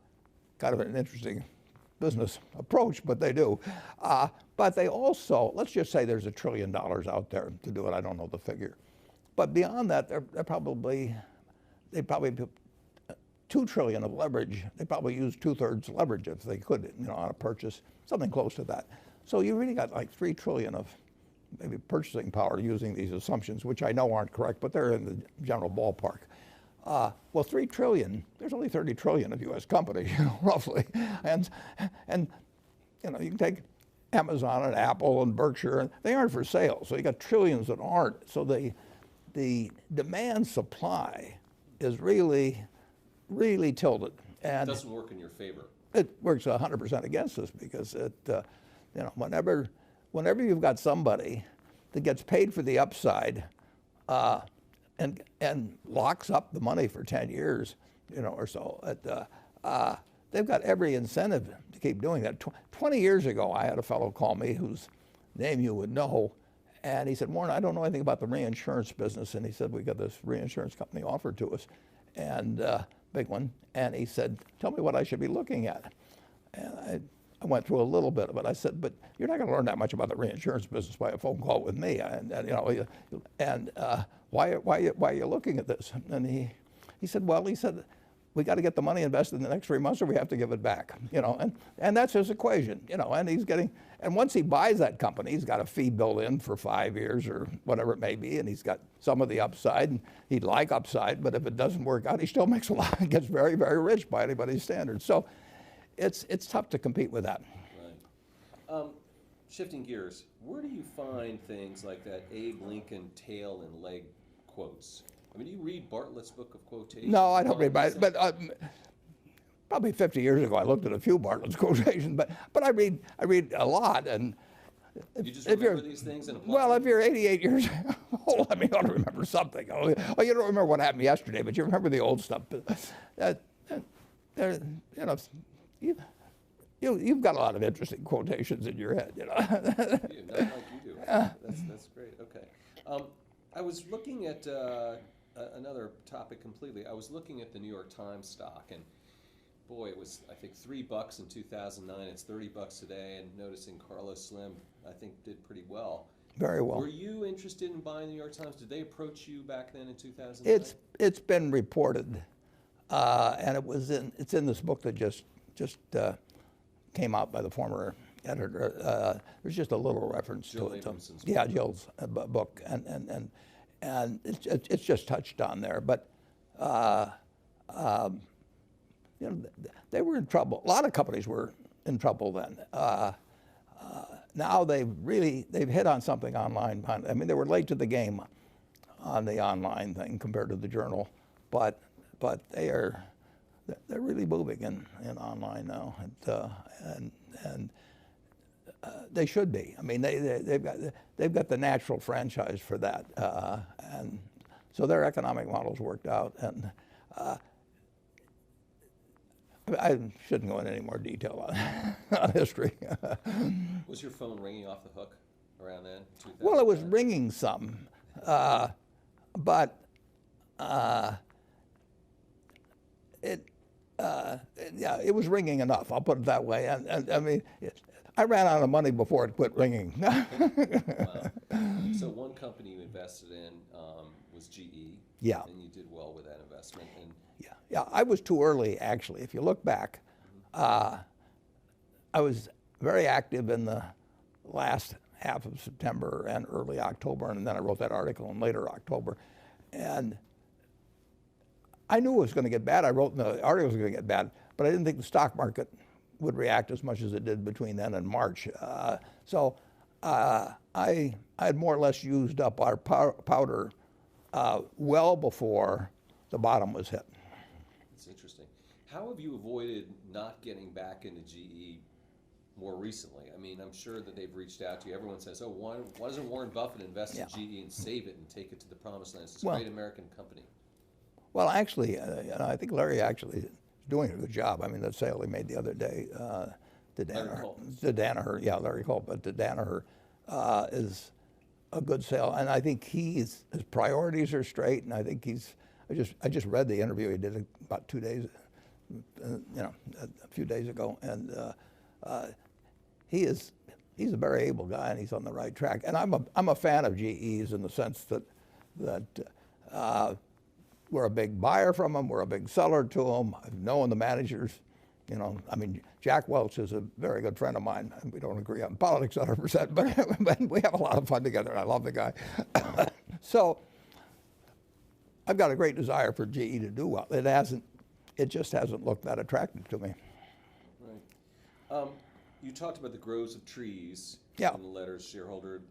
of an interesting business approach, but they do. But they also, let's just say there's $1 trillion out there to do it. I don't know the figure. But beyond that, they probably put $2 trillion of leverage. They probably use 2/3 leverage if they could, on a purchase, something close to that. So you really got like $3 trillion of maybe purchasing power using these assumptions, which I know aren't correct, but they're in the general ballpark. Well, $3 trillion, there's only 30 trillion of U.S. companies, roughly. And you can take Amazon and Apple and Berkshire, and they aren't for sale. So you got trillions that aren't. So the demand supply is really tilted. And it doesn't work in your favor. It works 100% against us, because whenever you've got somebody that gets paid for the upside and locks up the money for 10 years, or so, they've got every incentive to keep doing that. 20 years ago, I had a fellow call me whose name you would know, and he said, Warren, I don't know anything about the reinsurance business. And he said, we got this reinsurance company offered to us, and big one, and he said, "Tell me what I should be looking at." And I went through a little bit of it. I said, "But you're not going to learn that much about the reinsurance business by a phone call with me." Why are you looking at this? And he said, "Well," he said, "we got to get the money invested in the next 3 months, or we have to give it back." And that's his equation. And once he buys that company, he's got a fee built in for 5 years or whatever it may be, and he's got some of the upside, and he'd like upside, but if it doesn't work out, he still makes a lot and gets very, very rich by anybody's standards. So it's tough to compete with that. Right. Shifting gears, where do you find things like that Abe Lincoln tail and leg quotes? I mean, do you read Bartlett's book of quotations? No, I don't read Bartlett, but probably 50 years ago I looked at a few Bartlett's quotations, but I read a lot. And you just remember these things and apply well, them? if you're 88 years old, I mean, you ought to remember something. Oh, you don't remember what happened yesterday, but you remember the old stuff. You've got a lot of interesting quotations in your head. Not like you do. That's great. Okay. I was looking at another topic completely. I was looking at the New York Times stock, and boy, it was, I think, $3 in 2009. It's $30 today, and noticing Carlos Slim, I think, did pretty well. Very well. Were you interested in buying the New York Times? Did they approach you back then in 2009? It's been reported, and it's in this book that just came out by the former editor. There's just a little reference Jill to it. Abramson's Yeah, book. Jill's book, and it's just touched on there. But they were in trouble. A lot of companies were in trouble then. Now they've hit on something online. I mean, they were late to the game on the online thing compared to the journal, but they're really moving in online now, and they should be. I mean, they've got the natural franchise for that, and so their economic model's worked out. And I shouldn't go into any more detail on history. Was your phone ringing off the hook around then? Well, it was ringing some, but it was ringing enough. I'll put it that way. And I mean, I ran out of money before it quit ringing. Wow. So one company you invested in was GE. Yeah. And you did well with that investment. And Yeah, I was too early, actually. If you look back, I was very active in the last half of September and early October, and then I wrote that article in later October. And I knew it was going to get bad. I wrote in the article it was going to get bad, but I didn't think the stock market would react as much as it did between then and March. So I had more or less used up our powder well before the bottom was hit. it's interesting. How have you avoided not getting back into GE more recently? I mean, I'm sure that they've reached out to you. Everyone says, "Oh, why doesn't Warren Buffett invest in GE and save it and take it to the promised land? It's this great American company." Well, actually, I think Larry actually is doing a good job. I mean, the sale he made the other day to Danaher, yeah, Larry Culp, but to Danaher is a good sale, and I think his priorities are straight, and I think I just read the interview he did about 2 days, a few days ago, and he's a very able guy, and he's on the right track. And I'm a fan of GE's in the sense that we're a big buyer from them, we're a big seller to them. I've known the managers. I mean, Jack Welch is a very good friend of mine. And we don't agree on politics 100%, but we have a lot of fun together, and I love the guy. So I've got a great desire for GE to do well. It just hasn't looked that attractive to me. Right. You talked about the groves of trees Yeah. in the letters, shareholder.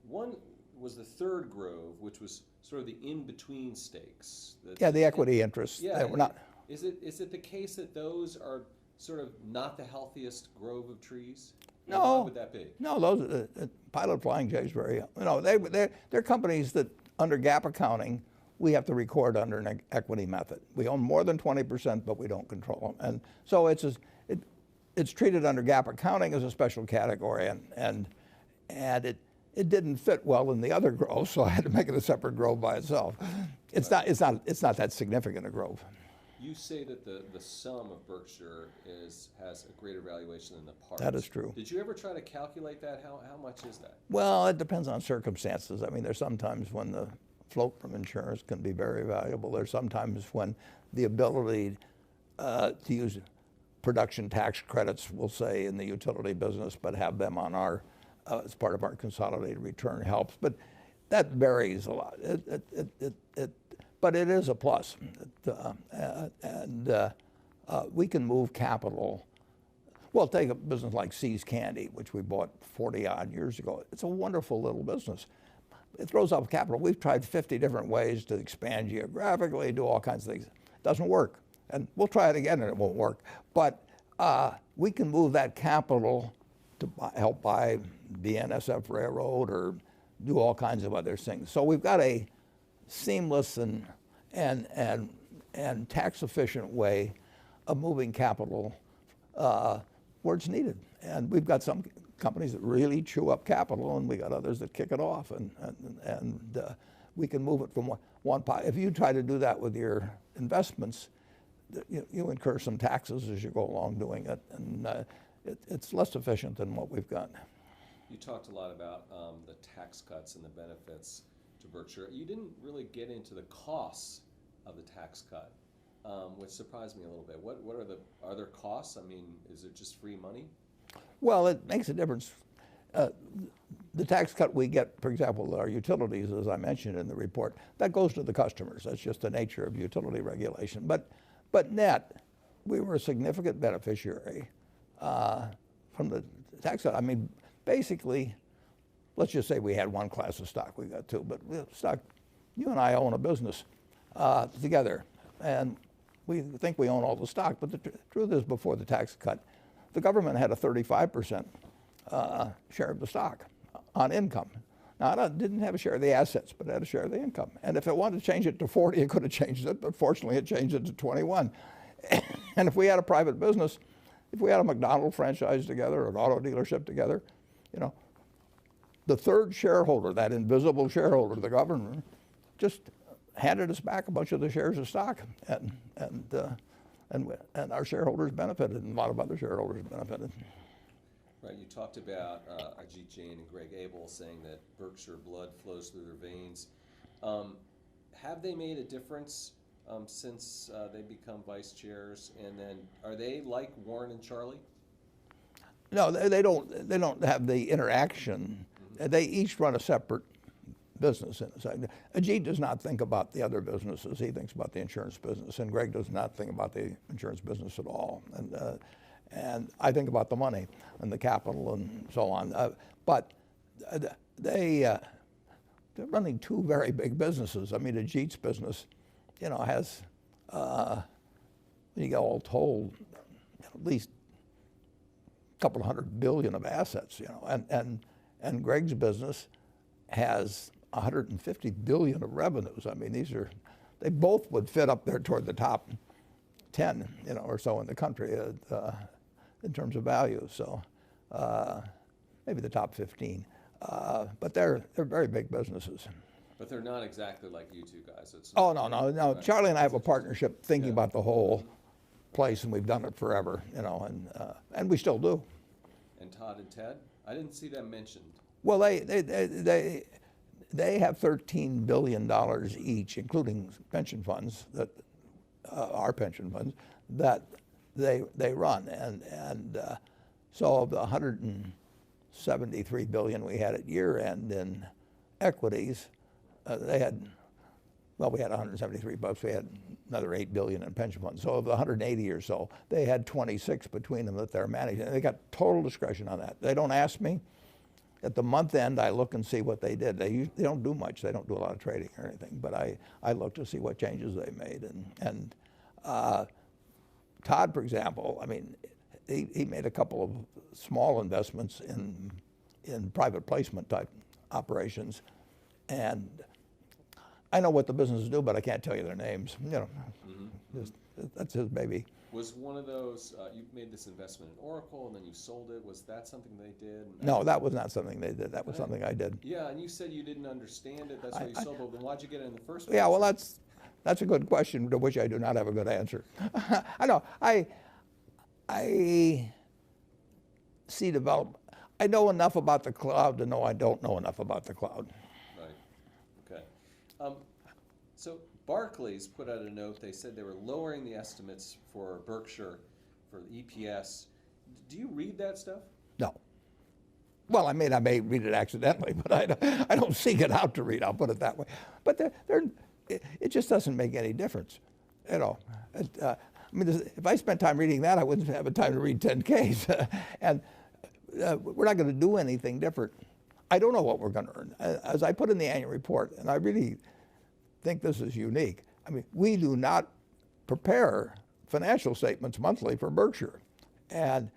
One was the third grove, which was sort of the in-between stakes. Yeah, the equity interests. Yeah. We're not. Is it the case that those are sort of not the healthiest grove of trees? No. Why would that be? No, those Pilot Flying J is very. They're companies that under GAAP accounting we have to record under an equity method. We own more than 20%, but we don't control them, and so it's treated under GAAP accounting as a special category, and it didn't fit well in the other grove, so I had to make it a separate grove by itself. It's not that significant a grove. You say that the sum of Berkshire has a greater valuation than the parts. That is true. Did you ever try to calculate that? How much is that? Well, it depends on circumstances. I mean, there's sometimes when the float from insurance can be very valuable. There's sometimes when the ability to use production tax credits, we'll say, in the utility business, but have them on our as part of our consolidated return helps. But that varies a lot. But it is a plus. We can move capital. Well, take a business like See's Candy, which we bought 40-odd years ago. It's a wonderful little business. It throws off capital. We've tried 50 different ways to expand geographically, do all kinds of things. It doesn't work. And we'll try it again and it won't work. But we can move that capital to help buy the NSF Railroad or do all kinds of other things. So we've got a seamless and tax efficient way of moving capital where it's needed. And we've got some companies that really chew up capital, and we got others that kick it off, and we can move it from one pot. If you try to do that with your investments, you incur some taxes as you go along doing it, and it's less efficient than what we've got. You talked a lot about the tax cuts and the benefits to Berkshire. You didn't really get into the costs of the tax cut, which surprised me a little bit. What are there costs? I mean, is it just free money? Well, it makes a difference. The tax cut we get, for example, our utilities, as I mentioned in the report, that goes to the customers. That's just the nature of utility regulation. But net, we were a significant beneficiary from the tax cut. I mean, basically, let's just say we had one class of stock. We got two, but stock. You and I own a business together, and we think we own all the stock. But the truth is, before the tax cut, the government had a 35% share of the stock on income. Now, it didn't have a share of the assets, but it had a share of the income. And if it wanted to change it to 40, it could have changed it, but fortunately it changed it to 21. And if we had a private business, if we had a McDonald's franchise together or an auto dealership together, the third shareholder, that invisible shareholder, the government, just handed us back a bunch of the shares of stock, and our shareholders benefited, and a lot of other shareholders benefited. Right, you talked about Ajit Jain and Greg Abel saying that Berkshire blood flows through their veins. Have they made a difference since they become vice chairs? And then are they like Warren and Charlie? No, they don't have the interaction. Mm-hmm. They each run a separate business inside. Ajit does not think about the other businesses. He thinks about the insurance business, and Greg does not think about the insurance business at all. And I think about the money and the capital and so on. But they're running two very big businesses. I mean, Ajit's business, has, when you get all told, at least a couple of $100 billion of assets, and Greg's business has $150 billion of revenues. I mean, they both would fit up there toward the top 10, or so in the country in terms of value. So maybe the top 15. But they're very big businesses. But they're not exactly like you two guys. No. Right. Charlie and I have a partnership thinking Yeah. about the whole place, and we've done it forever, and we still do. And Todd and Ted? I didn't see them mentioned. Well, they have $13 billion each, including pension funds our pension funds that they run, and so of the $173 billion we had at year end in equities, we had 173 bucks. We had another $8 billion in pension funds. So of the 180 or so, they had 26 between them that they're managing. And they got total discretion on that. They don't ask me. At the month end, I look and see what they did. They don't do much. They don't do a lot of trading or anything. But I look to see what changes they made. And Todd, for example, I mean, he made a couple of small investments in private placement type operations. And I know what the businesses do, but I can't tell you their names. That's his baby. Was one of those, you made this investment in Oracle and then you sold it. Was that something they did? No, that was not something they did. That was something I did. Yeah, and you said you didn't understand it. That's why you sold it. Then why'd you get it in the first place? Yeah, well, That's a good question to which I do not have a good answer. I know. I see development. I know enough about the cloud to know I don't know enough about the cloud. Right. Okay. So Barclays put out a note. They said they were lowering the estimates for Berkshire for EPS. Do you read that stuff? No. Well, I may read it accidentally, but I don't seek it out to read. I'll put it that way. But it just doesn't make any difference, you know. I mean, if I spent time reading that, I wouldn't have the time to read 10Ks. And we're not going to do anything different. I don't know what we're going to earn. As I put in the annual report, and I really think this is unique. I mean, we do not prepare financial statements monthly for Berkshire, and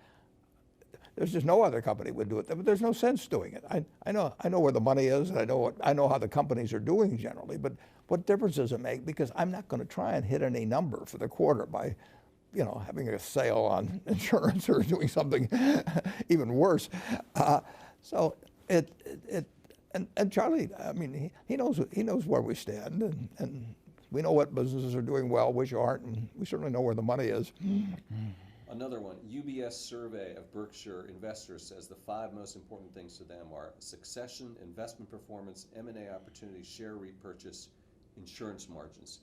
there's just no other company would do it. But there's no sense doing it. I know where the money is, and I know how the companies are doing generally. But what difference does it make? Because I'm not going to try and hit any number for the quarter by, you know, having a sale on insurance or doing something even worse. So and Charlie, I mean, he knows where we stand, and we know what businesses are doing well, which aren't, and we certainly know where the money is. Another one, UBS survey of Berkshire investors says the 5 most important things to them are succession, investment performance, M&A opportunities, share repurchase, insurance margins.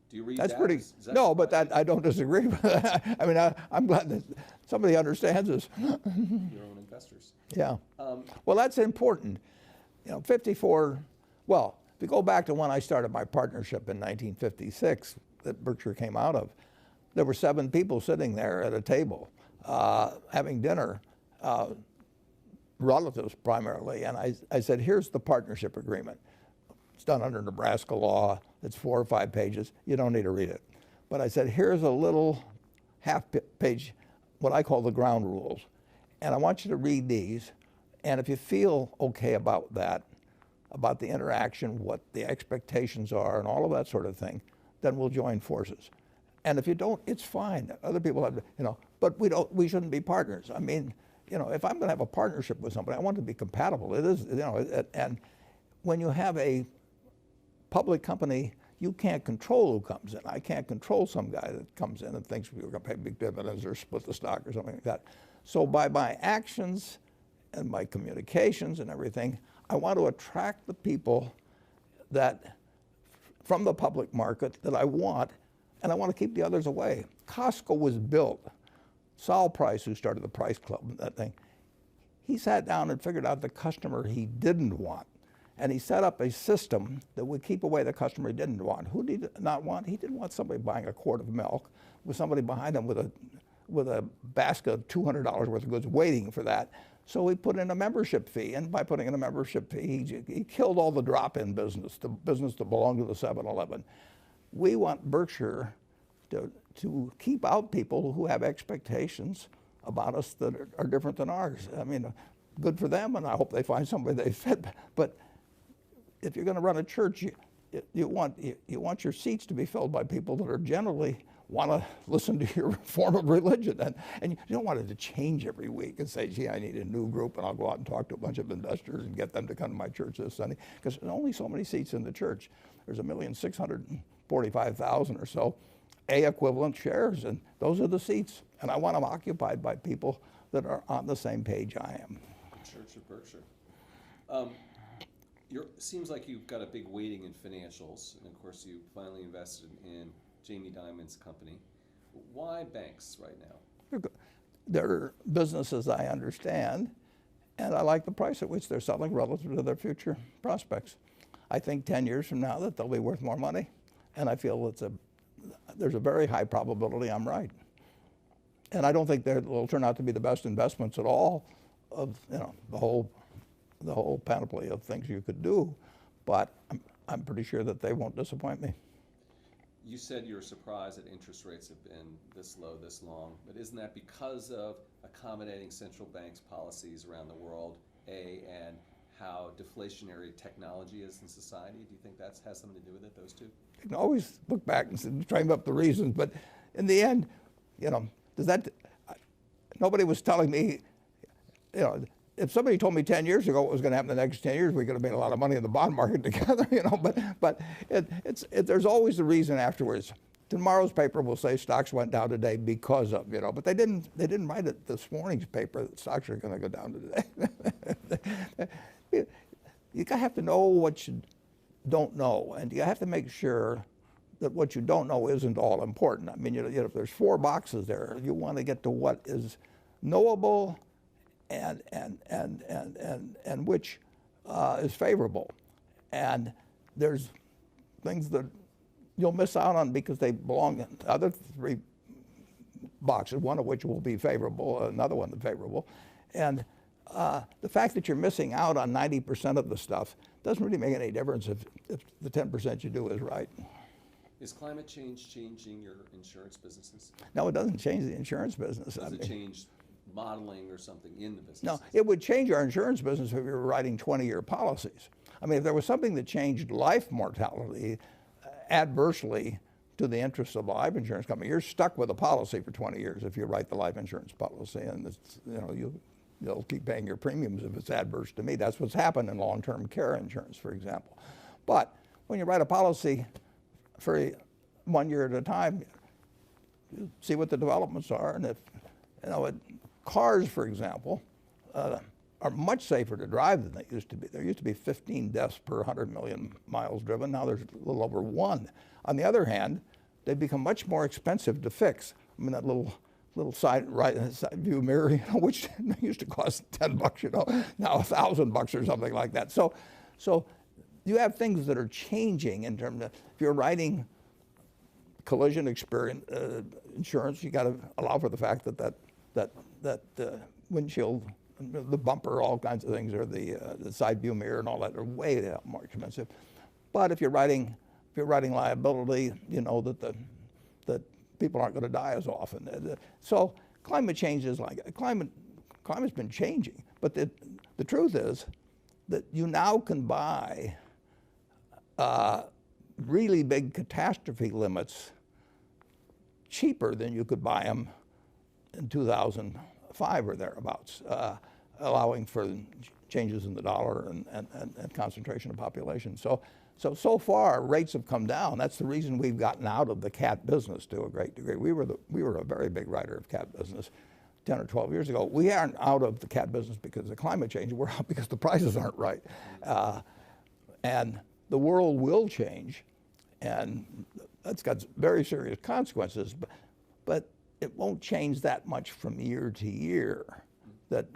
Do you read That's that? pretty. No, but that I don't disagree with that. I mean, I'm glad that somebody understands this. Your own investors. Yeah. Well, that's important. You know, 54. Well, if you go back to when I started my partnership in 1956, that Berkshire came out of, there were 7 people sitting there at a table having dinner, relatives primarily, and I said, "Here's the partnership agreement. It's done under Nebraska law. It's 4 or 5 pages. You don't need to read it." But I said, "Here's a little half-page, what I call the ground rules, and I want you to read these. And if you feel okay about that, about the interaction, what the expectations are, and all of that sort of thing, then we'll join forces. And if you don't, it's fine. Other people have, you know, but we shouldn't be partners. I mean, you know, if I'm going to have a partnership with somebody, I want it to be compatible. It is, you know, and when you have a public company, you can't control who comes in. I can't control some guy that comes in and thinks we're going to pay big dividends or split the stock or something like that. So by my actions and my communications and everything, I want to attract the people that, from the public market, that I want, and I want to keep the others away. Costco was built. Sol Price, who started the Price Club, that thing, he sat down and figured out the customer he didn't want. And he set up a system that would keep away the customer he didn't want. Who did he not want? He didn't want somebody buying a quart of milk with somebody behind him with a basket of $200 worth of goods waiting for that. So we put in a membership fee, and by putting in a membership fee, he killed all the drop-in business, the business that belonged to the 7-Eleven. We want Berkshire to keep out people who have expectations about us that are different than ours. I mean, good for them, and I hope they find somebody they fit. But if you're going to run a church, you want your seats to be filled by people that are generally want to listen to your form of religion, and you don't want it to change every week and say, "Gee, I need a new group, and I'll go out and talk to a bunch of investors and get them to come to my church this Sunday," because there's only so many seats in the church. There's 1,645,000 or so A-equivalent shares, and those are the seats, and I want them occupied by people that are on the same page I am. Church of Berkshire. Seems like you've got a big weighting in financials, and of course you finally invested in Jamie Dimon's company. Why banks right now? They're businesses I understand, and I like the price at which they're selling relative to their future prospects. I think 10 years from now that they'll be worth more money, and I feel there's a very high probability I'm right. And I don't think they'll turn out to be the best investments at all of, you know, the whole panoply of things you could do, but I'm pretty sure that they won't disappoint me. You said you were surprised that interest rates have been this low this long, but isn't that because of accommodating central banks' policies around the world, and how deflationary technology is in society? Do you think that has something to do with it, those two? You can always look back and frame up the reasons, but in the end, you know, nobody was telling me, you know, if somebody told me 10 years ago what was going to happen the next 10 years, we could have made a lot of money in the bond market together, you know. But there's always a reason afterwards. Tomorrow's paper will say stocks went down today because of, you know, but they didn't write it this morning's paper that stocks are going to go down today. You have to know what you don't know, and you have to make sure that what you don't know isn't all important. I mean, you know, if there's 4 boxes there, you want to get to what is knowable and which is favorable. And there's things that you'll miss out on because they belong in the other 3 boxes, one of which will be favorable, another one that's favorable. And the fact that you're missing out on 90% of the stuff doesn't really make any difference if the 10% you do is right. Is climate change changing your insurance businesses? No, it doesn't change the insurance business. Does it change modeling or something in the business? No, it would change our insurance business if we were writing 20-year policies. I mean, if there was something that changed life mortality adversely to the interests of the life insurance company, you're stuck with a policy for 20 years if you write the life insurance policy, and it's, you know, you'll keep paying your premiums if it's adverse to me. That's what's happened in long-term care insurance, for example. But when you write a policy for 1 year at a time, you see what the developments are, and if, you know, cars, for example, are much safer to drive than they used to be. There used to be 15 deaths per 100 million miles driven. Now there's a little over 1. On the other hand, they've become much more expensive to fix. I mean, that little side view mirror, you know, which used to cost $10, you know, now $1,000 or something like that. So you have things that are changing in terms of, if you're writing collision insurance, you got to allow for the fact that windshield, the bumper, all kinds of things, or the side view mirror and all that are way more expensive. But if you're writing liability, you know that people aren't going to die as often. So climate change is like climate's been changing, but the truth is that you now can buy really big catastrophe limits cheaper than you could buy them in 2005 or thereabouts, allowing for changes in the dollar and concentration of population. So far, rates have come down. That's the reason we've gotten out of the cat business to a great degree. We were a very big writer of cat business 10 or 12 years ago. We aren't out of the cat business because of climate change. We're out because the prices aren't right. And the world will change, and that's got very serious consequences, but it won't change that much from year to year. That,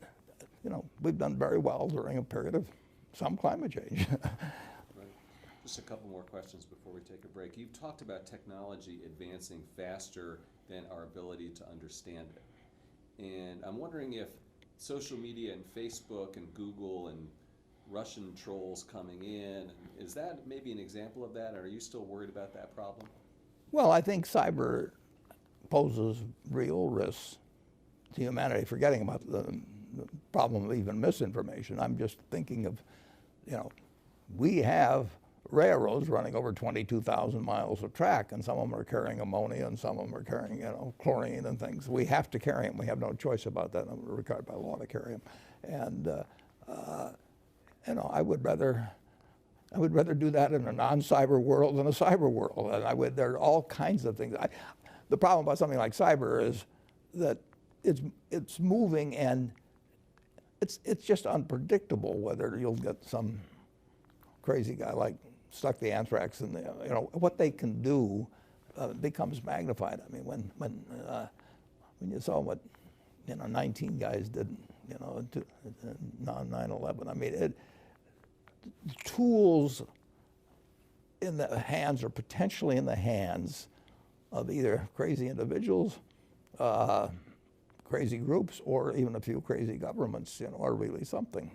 you know, we've done very well during a period of some climate change. Right. Just a couple more questions before we take a break. You've talked about technology advancing faster than our ability to understand it. And I'm wondering if social media and Facebook and Google and Russian trolls coming in, is that maybe an example of that? Or are you still worried about that problem? Well, I think cyber poses real risks to humanity, forgetting about the problem of even misinformation. I'm just thinking of, you know, we have railroads running over 22,000 miles of track, and some of them are carrying ammonia, and some of them are carrying, you know, chlorine and things. We have to carry them. We have no choice about that. We're required by law to carry them. And you know, I would rather do that in a non-cyber world than a cyber world. And there are all kinds of things. The problem about something like cyber is that it's moving, and it's just unpredictable whether you'll get some crazy guy like stuck the anthrax in the, you know, what they can do becomes magnified. I mean, when you saw what, you know, 19 guys did, you know, on 9/11, I mean, the tools in the hands, or potentially in the hands, of either crazy individuals, crazy groups, or even a few crazy governments, you know, are really something.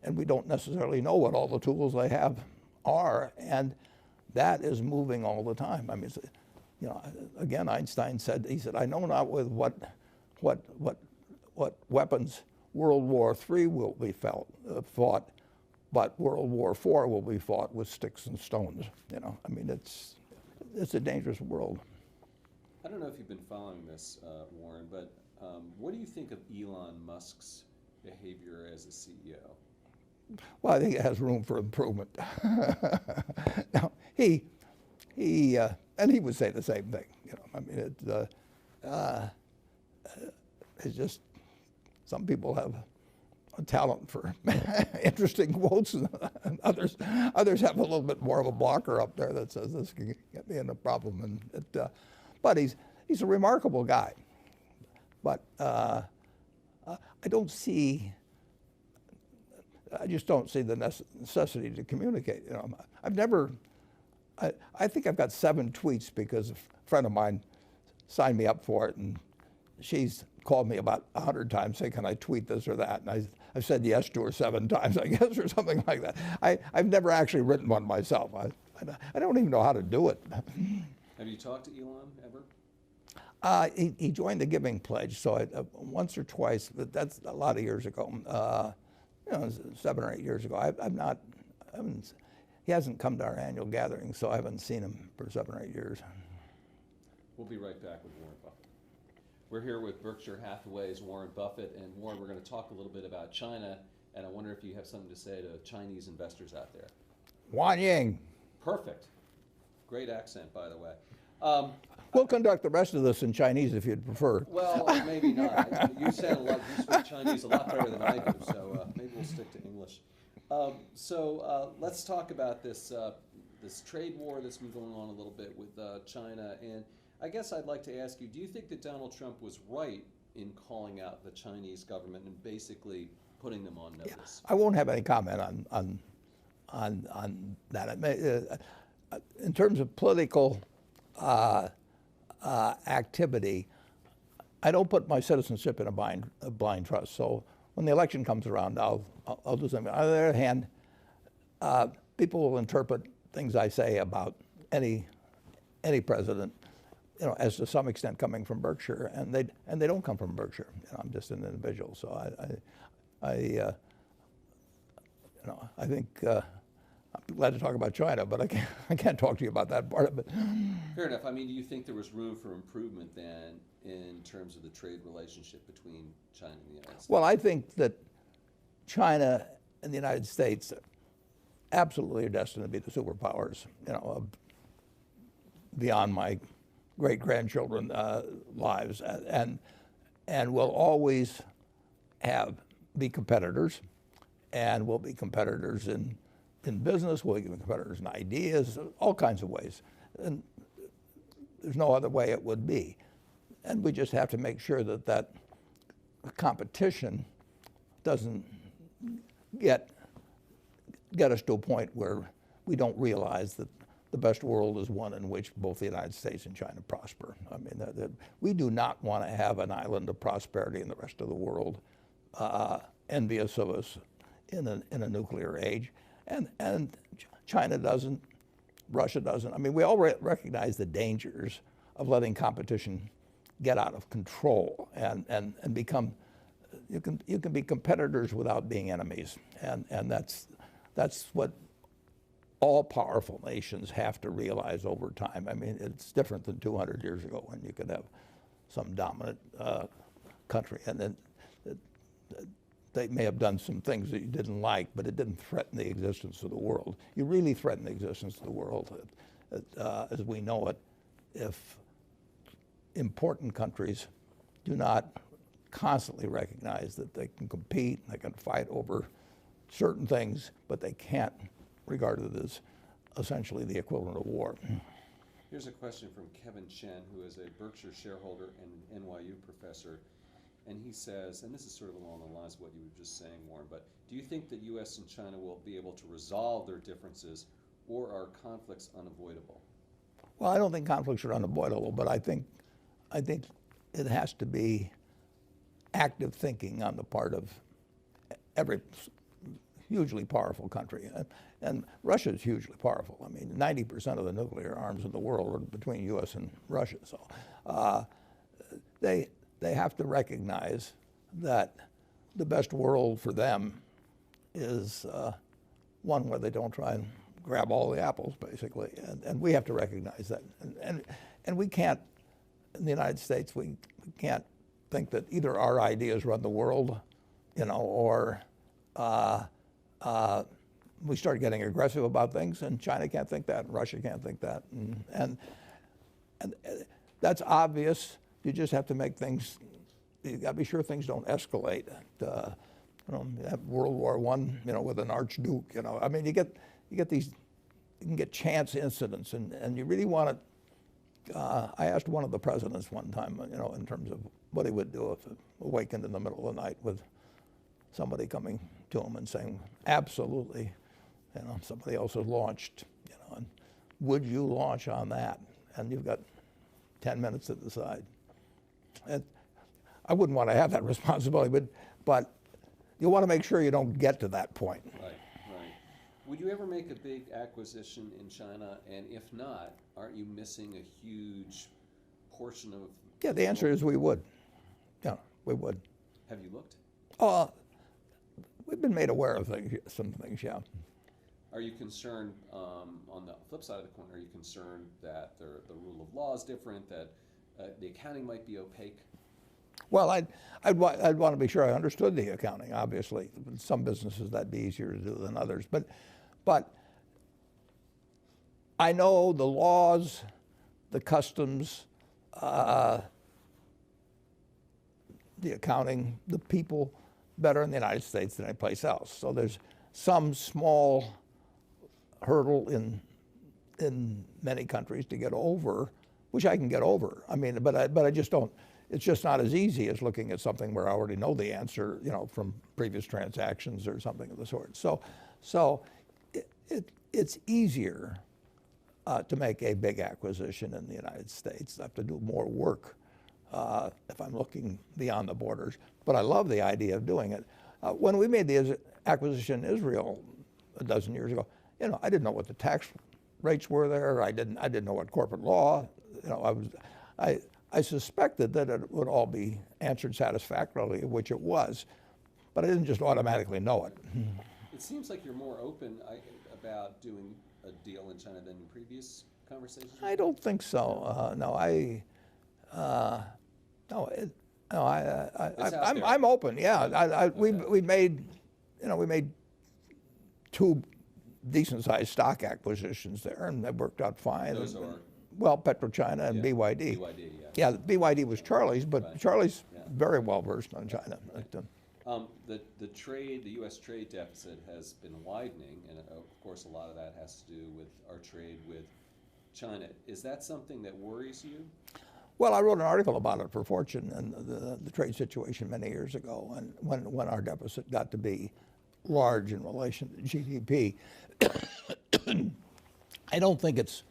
And we don't necessarily know what all the tools they have are, and that is moving all the time. I mean, you know, again, Einstein said, he said, "I know not with what weapons World War III will be fought, but World War IV will be fought with sticks and stones." You know, I mean, it's a dangerous world. I don't know if you've been following this, Warren, but what do you think of Elon Musk's behavior as a CEO? Well, I think it has room for improvement. Now, and he would say the same thing. You know, I mean, it's just some people have a talent for interesting quotes, and others have a little bit more of a blocker up there that says this can get me in a problem. And but he's a remarkable guy. But I just don't see the necessity to communicate. You know, I think I've got 7 tweets because a friend of mine signed me up for it, and she's called me about 100 times saying, can I tweet this or that? And I've said yes to her 7 times, I guess, or something like that. I've never actually written one myself. I don't even know how to do it. Have you talked to Elon ever? He joined the Giving Pledge, so once or twice, but that's a lot of years ago. You know, 7 or 8 years ago. He hasn't come to our annual gathering, so I haven't seen him for 7 or 8 years. We'll be right back with Warren Buffett. We're here with Berkshire Hathaway's Warren Buffett, and Warren, we're going to talk a little bit about China, and I wonder if you have something to say to Chinese investors out there. Wan Ying. Perfect. Great accent, by the way. We'll conduct the rest of this in Chinese if you'd prefer. Well, maybe not. You speak Chinese a lot better than I do, so maybe we'll stick to English. Let's talk about this trade war that's been going on a little bit with China. And I guess I'd like to ask you, do you think that Donald Trump was right in calling out the Chinese government and basically putting them on notice? Yeah, I won't have any comment on that. In terms of political activity, I don't put my citizenship in a blind trust. So when the election comes around, I'll do something. On the other hand, people will interpret things I say about any president, you know, as to some extent coming from Berkshire, and they don't come from Berkshire. You know, I'm just an individual, so I think. I'm glad to talk about China, but I can't talk to you about that part of it. Fair enough. I mean, do you think there was room for improvement then in terms of the trade relationship between China and the United States? Well, I think that China and the United States absolutely are destined to be the superpowers, you know, beyond my great-grandchildren lives, and will always be competitors, and will be competitors in business, we'll be competitors in ideas, all kinds of ways. And there's no other way it would be. And we just have to make sure that competition doesn't get us to a point where we don't realize that the best world is one in which both the United States and China prosper. I mean, we do not want to have an island of prosperity in the rest of the world, envious of us in a nuclear age. And China doesn't, Russia doesn't. I mean, we all recognize the dangers of letting competition get out of control and become, you can be competitors without being enemies. And that's what all powerful nations have to realize over time. I mean, it's different than 200 years ago when you could have some dominant country, and then they may have done some things that you didn't like, but it didn't threaten the existence of the world. You really threaten the existence of the world, as we know it, if important countries do not constantly recognize that they can compete, they can fight over certain things, but they can't regard it as essentially the equivalent of war. Here's a question from Kevin Chen, who is a Berkshire shareholder and NYU professor. And he says, and this is sort of along the lines of what you were just saying, Warren, but do you think that U.S. and China will be able to resolve their differences, or are conflicts unavoidable? Well, I don't think conflicts are unavoidable, but I think it has to be active thinking on the part of every hugely powerful country. And Russia is hugely powerful. I mean, 90% of the nuclear arms in the world are between U.S. and Russia. So they have to recognize that the best world for them is one where they don't try and grab all the apples, basically. And we have to recognize that. And we can't, in the United States, we can't think that either our ideas run the world or we start getting aggressive about things, and China can't think that, and Russia can't think that, and that's obvious. You just have to make things. You got to be sure things don't escalate. You have World War I, with an archduke. I mean, you get these. You can get chance incidents, and you really want to. I asked one of the presidents one time, in terms of what he would do if he awakened in the middle of the night with somebody coming to him and saying, absolutely, somebody else has launched, and would you launch on that? And you've got 10 minutes to decide. And I wouldn't want to have that responsibility, but you want to make sure you don't get to that point. Right. Would you ever make a big acquisition in China? And if not, aren't you missing a huge portion of? Yeah, the answer is we would. Yeah, we would. Have you looked? We've been made aware of some things, yeah. Are you concerned, on the flip side of the coin, are you concerned that the rule of law is different, that the accounting might be opaque? Well, I'd want to be sure I understood the accounting, obviously. In some businesses that'd be easier to do than others. But I know the laws, the customs, the accounting, the people better in the United States than any place else. So there's some small hurdle in many countries to get over, which I can get over. I mean, but I just don't. It's just not as easy as looking at something where I already know the answer, from previous transactions or something of the sort. So it's easier to make a big acquisition in the United States. I have to do more work if I'm looking beyond the borders. But I love the idea of doing it. When we made the acquisition in Israel a dozen years ago, I didn't know what the tax rates were there. I didn't know what corporate law. I suspected that it would all be answered satisfactorily, which it was, but I didn't just automatically know it. It seems like you're more open about doing a deal in China than in previous conversations. I don't think so. I'm open. Yeah, we made two decent-sized stock acquisitions there, and they worked out fine. Those are? Well, PetroChina and BYD. BYD, yeah. Yeah, BYD was Charlie's, but right. Charlie's very well versed on China. Right. The U.S. trade deficit has been widening, and of course a lot of that has to do with our trade with China. Is that something that worries you? Well, I wrote an article about it for Fortune and the trade situation many years ago, and when our deficit got to be large in relation to GDP. I don't think it's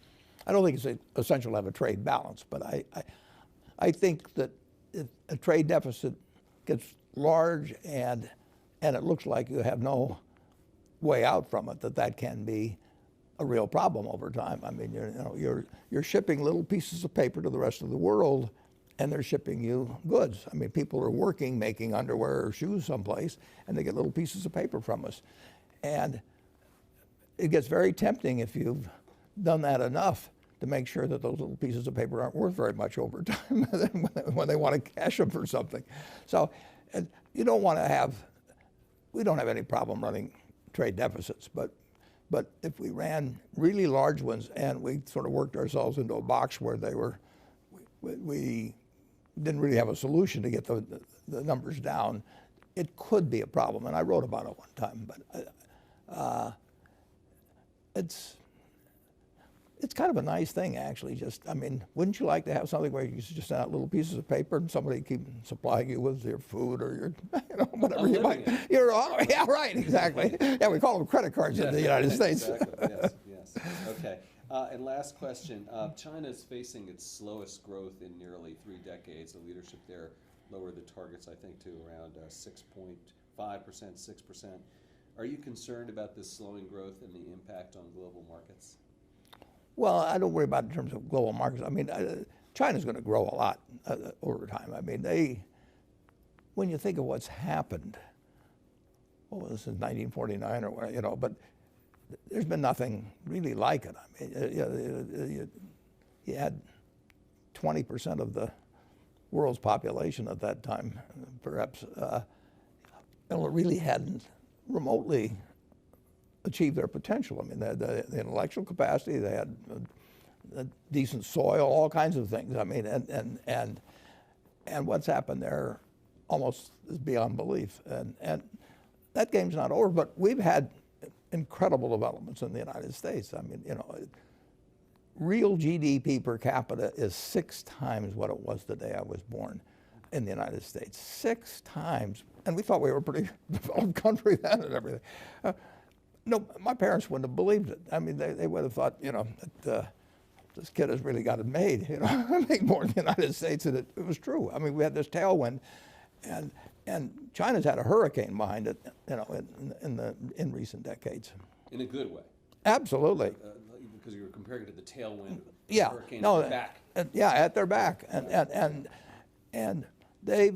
essential to have a trade balance, but I think that if a trade deficit gets large and it looks like you have no way out from it, that can be a real problem over time. I mean, you're shipping little pieces of paper to the rest of the world, and they're shipping you goods. I mean, people are working, making underwear or shoes someplace, and they get little pieces of paper from us. And it gets very tempting if you've done that enough to make sure that those little pieces of paper aren't worth very much over time when they want to cash them for something. So you don't want to have, we don't have any problem running trade deficits, but if we ran really large ones and we sort of worked ourselves into a box where we didn't really have a solution to get the numbers down, it could be a problem. And I wrote about it one time, but it's kind of a nice thing, actually. I mean, wouldn't you like to have something where you just send out little pieces of paper and somebody keep supplying you with your food or your, whatever you might. Yeah, right, exactly. Yeah, we call them credit cards in the United States. Exactly. Yes. Okay. And last question. China is facing its slowest growth in nearly 3 decades. The leadership there lowered the targets, I think, to around 6.5%, 6%. Are you concerned about this slowing growth and the impact on global markets? Well, I don't worry about it in terms of global markets. I mean, China's going to grow a lot over time. I mean, when you think of what's happened, well, this is 1949 or whatever, but there's been nothing really like it. I mean, you had 20% of the world's population at that time, perhaps. really hadn't remotely achieved their potential. I mean, they had the intellectual capacity, they had a decent soil, all kinds of things. I mean, and what's happened there almost is beyond belief. And that game's not over, but we've had incredible developments in the United States. I mean, real GDP per capita is 6 times what it was the day I was born in the United States. 6 times. And we thought we were a pretty developed country then and everything. No, my parents wouldn't have believed it. I mean, they would have thought, that this kid has really got it made, make more in the United States, and it was true. I mean, we had this tailwind, and China's had a hurricane behind it, in recent decades. In a good way. Absolutely. Because you were comparing it to the tailwind. Yeah. Hurricane No. at their back. Yeah, at their back, and they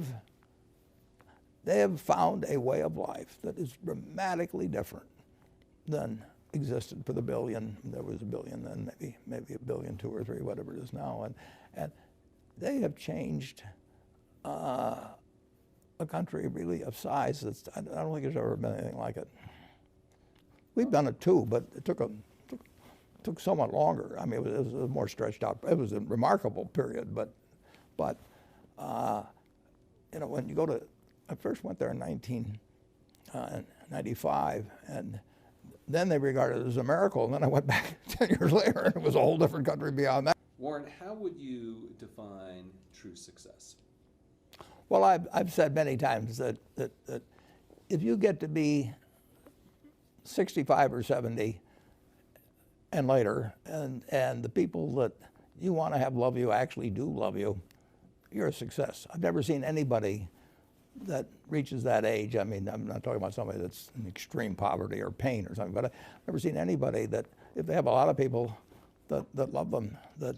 have found a way of life that is dramatically different than existed for the billion. There was a billion then, maybe a billion, 2 or 3, whatever it is now, and they have changed a country really of size that's, I don't think there's ever been anything like it. We've done it too, but it took somewhat longer. I mean, it was more stretched out. It was a remarkable period, but when you go to, I first went there in 1995, and then they regarded it as a miracle, and then I went back 10 years later, and it was a whole different country beyond that. Warren, how would you define true success? Well, I've said many times that if you get to be 65 or 70 and later, and the people that you want to have love you actually do love you, you're a success. I've never seen anybody that reaches that age. I mean, I'm not talking about somebody that's in extreme poverty or pain or something, but I've never seen anybody that, if they have a lot of people that love them, that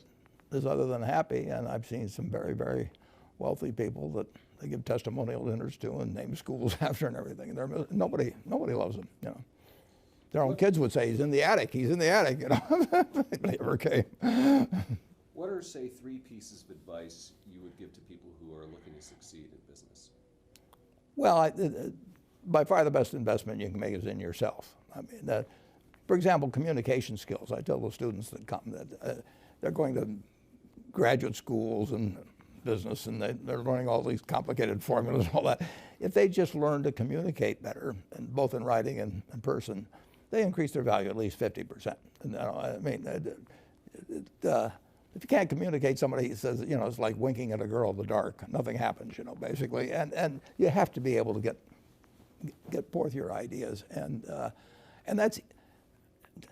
is other than happy. And I've seen some very, very wealthy people that they give testimonial dinners to and name schools after and everything. And nobody loves them, Their own kids would say, he's in the attic, But he never came. What are, say, 3 pieces of advice you would give to people who are looking to succeed in business? Well, by far the best investment you can make is in yourself. I mean, for example, communication skills. I tell the students that come that they're going to graduate schools and business, and they're learning all these complicated formulas and all that. If they just learn to communicate better, and both in writing and in person, they increase their value at least 50%. And, I mean, if you can't communicate, somebody says, it's like winking at a girl in the dark. Nothing happens, basically. And you have to be able to get forth your ideas. And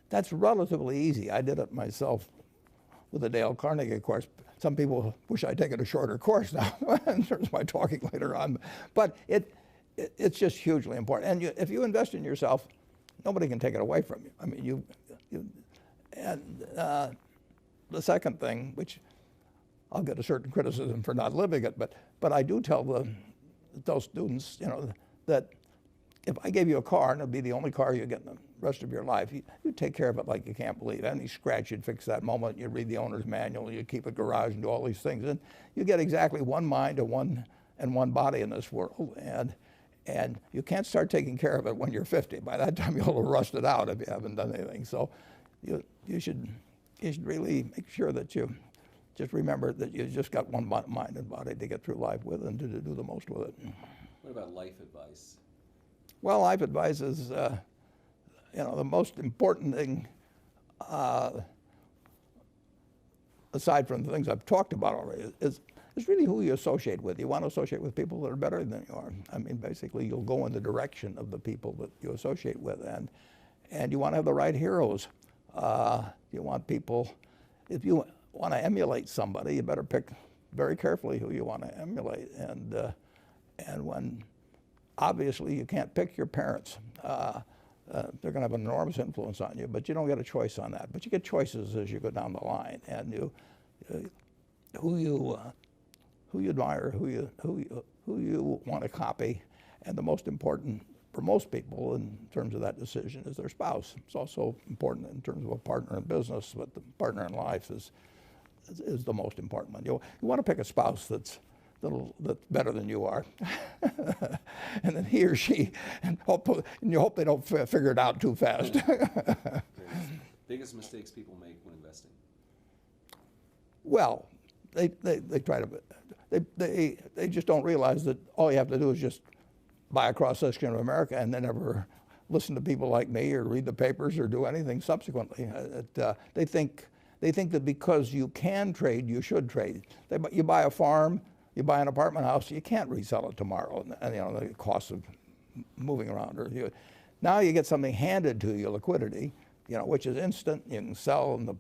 that's relatively easy. I did it myself with the Dale Carnegie course. Some people wish I'd taken a shorter course now in terms of my talking later on. But it's just hugely important. And if you invest in yourself, nobody can take it away from you. I mean, the second thing, which I'll get a certain criticism for not living it, but I do tell those students, that if I gave you a car and it'd be the only car you get in the rest of your life, you take care of it like you can't believe. Any scratch, you'd fix that moment. You'd read the owner's manual. You'd keep a garage and do all these things, and you get exactly one mind and one body in this world. And you can't start taking care of it when you're 50. By that time, you'll have rusted out if you haven't done anything. So you should really make sure that you just remember that you just got one mind and body to get through life with and to do the most with it. What about life advice? Well, life advice is, the most important thing, aside from the things I've talked about already, is really who you associate with. You want to associate with people that are better than you are. I mean, basically, you'll go in the direction of the people that you associate with, and you want to have the right heroes. You want people, if you want to emulate somebody, you better pick very carefully who you want to emulate. And when, obviously, you can't pick your parents. They're going to have an enormous influence on you, but you don't get a choice on that. But you get choices as you go down the line, and who you admire, who you want to copy, and the most important for most people in terms of that decision is their spouse. It's also important in terms of a partner in business, but the partner in life is the most important one. You want to pick a spouse that's that's better than you are, and then he or she, and you hope they don't figure it out too fast. Biggest mistakes people make when investing? Well, they try to, they just don't realize that all you have to do is just buy a cross-section of America and then never listen to people like me or read the papers or do anything subsequently. They think that because you can trade, you should trade. You buy a farm, you buy an apartment house, you can't resell it tomorrow, and you know the cost of moving around. Now you get something handed to you, liquidity, you know, which is instant. You can sell, and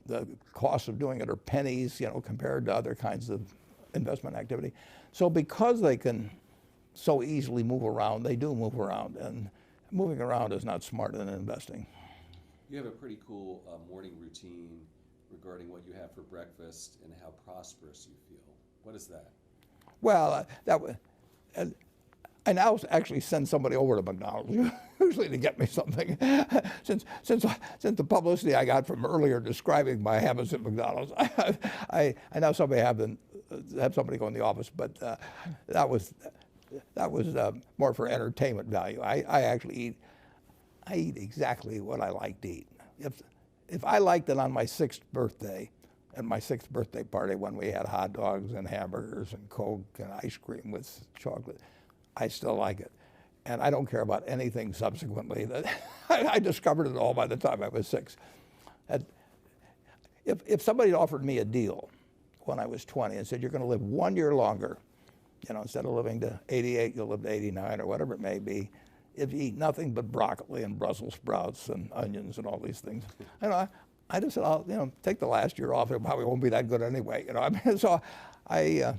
the costs of doing it are pennies, you know, compared to other kinds of investment activity. So because they can so easily move around, they do move around, and moving around is not smarter than investing. You have a pretty cool morning routine regarding what you have for breakfast and how prosperous you feel. What is that? Well, I now actually send somebody over to McDonald's usually to get me something. since the publicity I got from earlier describing my habits at McDonald's, I now have somebody go in the office, but that was more for entertainment value. I actually eat exactly what I like to eat. If I liked it on my 6th birthday, at my 6th birthday party when we had hot dogs and hamburgers and Coke and ice cream with chocolate, I still like it. And I don't care about anything subsequently. I discovered it all by the time I was 6. If somebody offered me a deal when I was 20 and said, you're going to live 1 year longer, you know, instead of living to 88, you'll live to 89 or whatever it may be, if you eat nothing but broccoli and Brussels sprouts and onions and all these things, you know, I just said, I'll take the last year off. It probably won't be that good anyway. You know, I mean, so I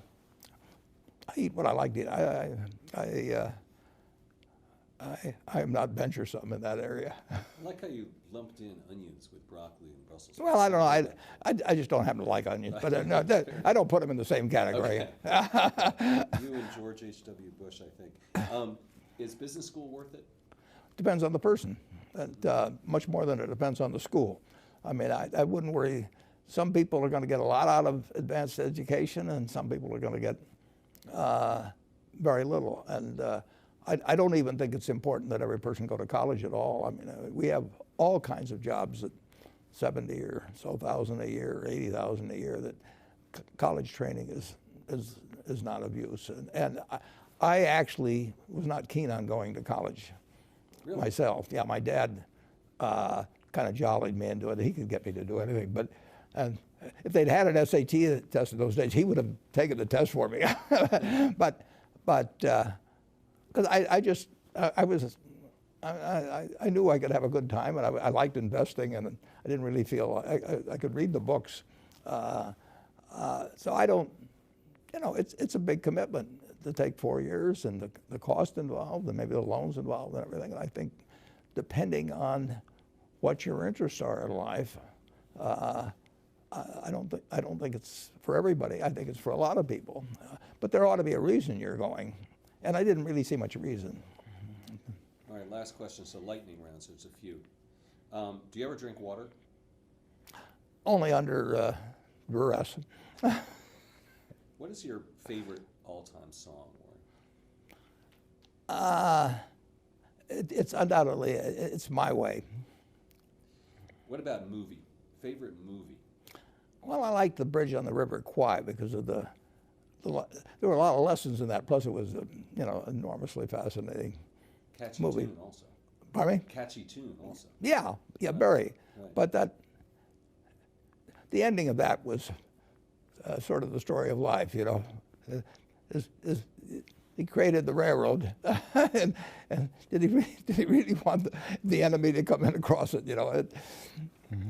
eat what I like to eat. I'm not venturesome in that area. I like how you lumped in onions with broccoli and Brussels sprouts. Well, I don't know. I just don't happen to like onions, but no, I don't put them in the same category. Okay. You and George H.W. Bush, I think. Is business school worth it? Depends on the person. Much more than it depends on the school. I mean, I wouldn't worry. Some people are going to get a lot out of advanced education, and some people are going to get very little. And I don't even think it's important that every person go to college at all. I mean, we have all kinds of jobs at 70 or so thousand a year, or 80,000 a year, that college training is not of use. And I actually was not keen on going to college myself. Yeah, my dad kind of jollied me into it. He could get me to do anything. But if they'd had an SAT test in those days, he would have taken the test for me. but because I knew I could have a good time, and I liked investing, and I didn't really feel I could read the books. So I don't, you know, it's a big commitment to take 4 years, and the cost involved, and maybe the loans involved, and everything. And I think, depending on what your interests are in life, I don't think it's for everybody. I think it's for a lot of people, but there ought to be a reason you're going, and I didn't really see much reason. All right, last question. So lightning round. So it's a few. Do you ever drink water? Only under duress. What is your favorite all-time song, Warren? It's undoubtedly, it's My Way. What about movie? Favorite movie? Well, I like The Bridge on the River Kwai because of there were a lot of lessons in that. Plus, it was enormously fascinating Catchy movie. tune also. Pardon me? Catchy tune also. Yeah, very. Right. But the ending of that was sort of the story of life, you know. He created the railroad, and did he really want the enemy to come in across it, you know?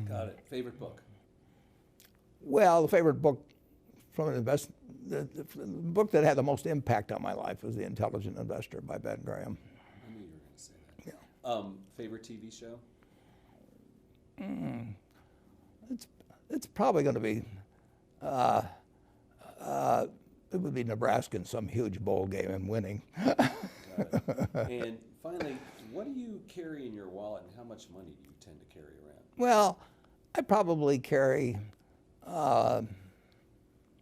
Got it. Favorite book? Well, the favorite book from the book that had the most impact on my life was The Intelligent Investor by Ben Graham. I knew you were going to say that. Yeah. Favorite TV show? It's probably going to be it would be Nebraska in some huge bowl game and winning. Got it. And finally, what do you carry in your wallet, and how much money do you tend to carry around? Well, I probably carry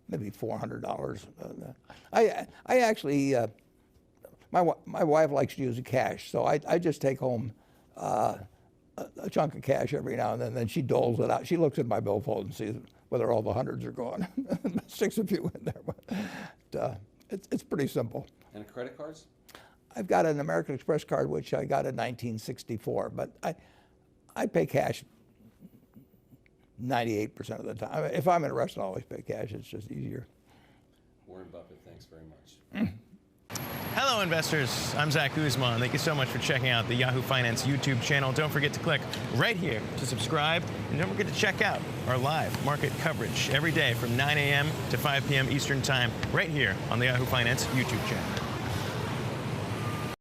maybe $400. I actually, my wife likes to use the cash, so I just take home a chunk of cash every now and then she doles it out. She looks at my billfold and sees whether all the hundreds are gone. Sticks a few in there, but it's pretty simple. And credit cards? I've got an American Express card, which I got in 1964, but I pay cash 98% of the time. If I'm in a restaurant, I always pay cash. It's just easier. Warren Buffett, thanks very much. Hello, investors. I'm Zach Guzman. Thank you so much for checking out the Yahoo Finance YouTube channel. Don't forget to click right here to subscribe. And don't forget to check out our live market coverage every day from 9 a.m. to 5 p.m. Eastern Time right here on the Yahoo Finance YouTube channel.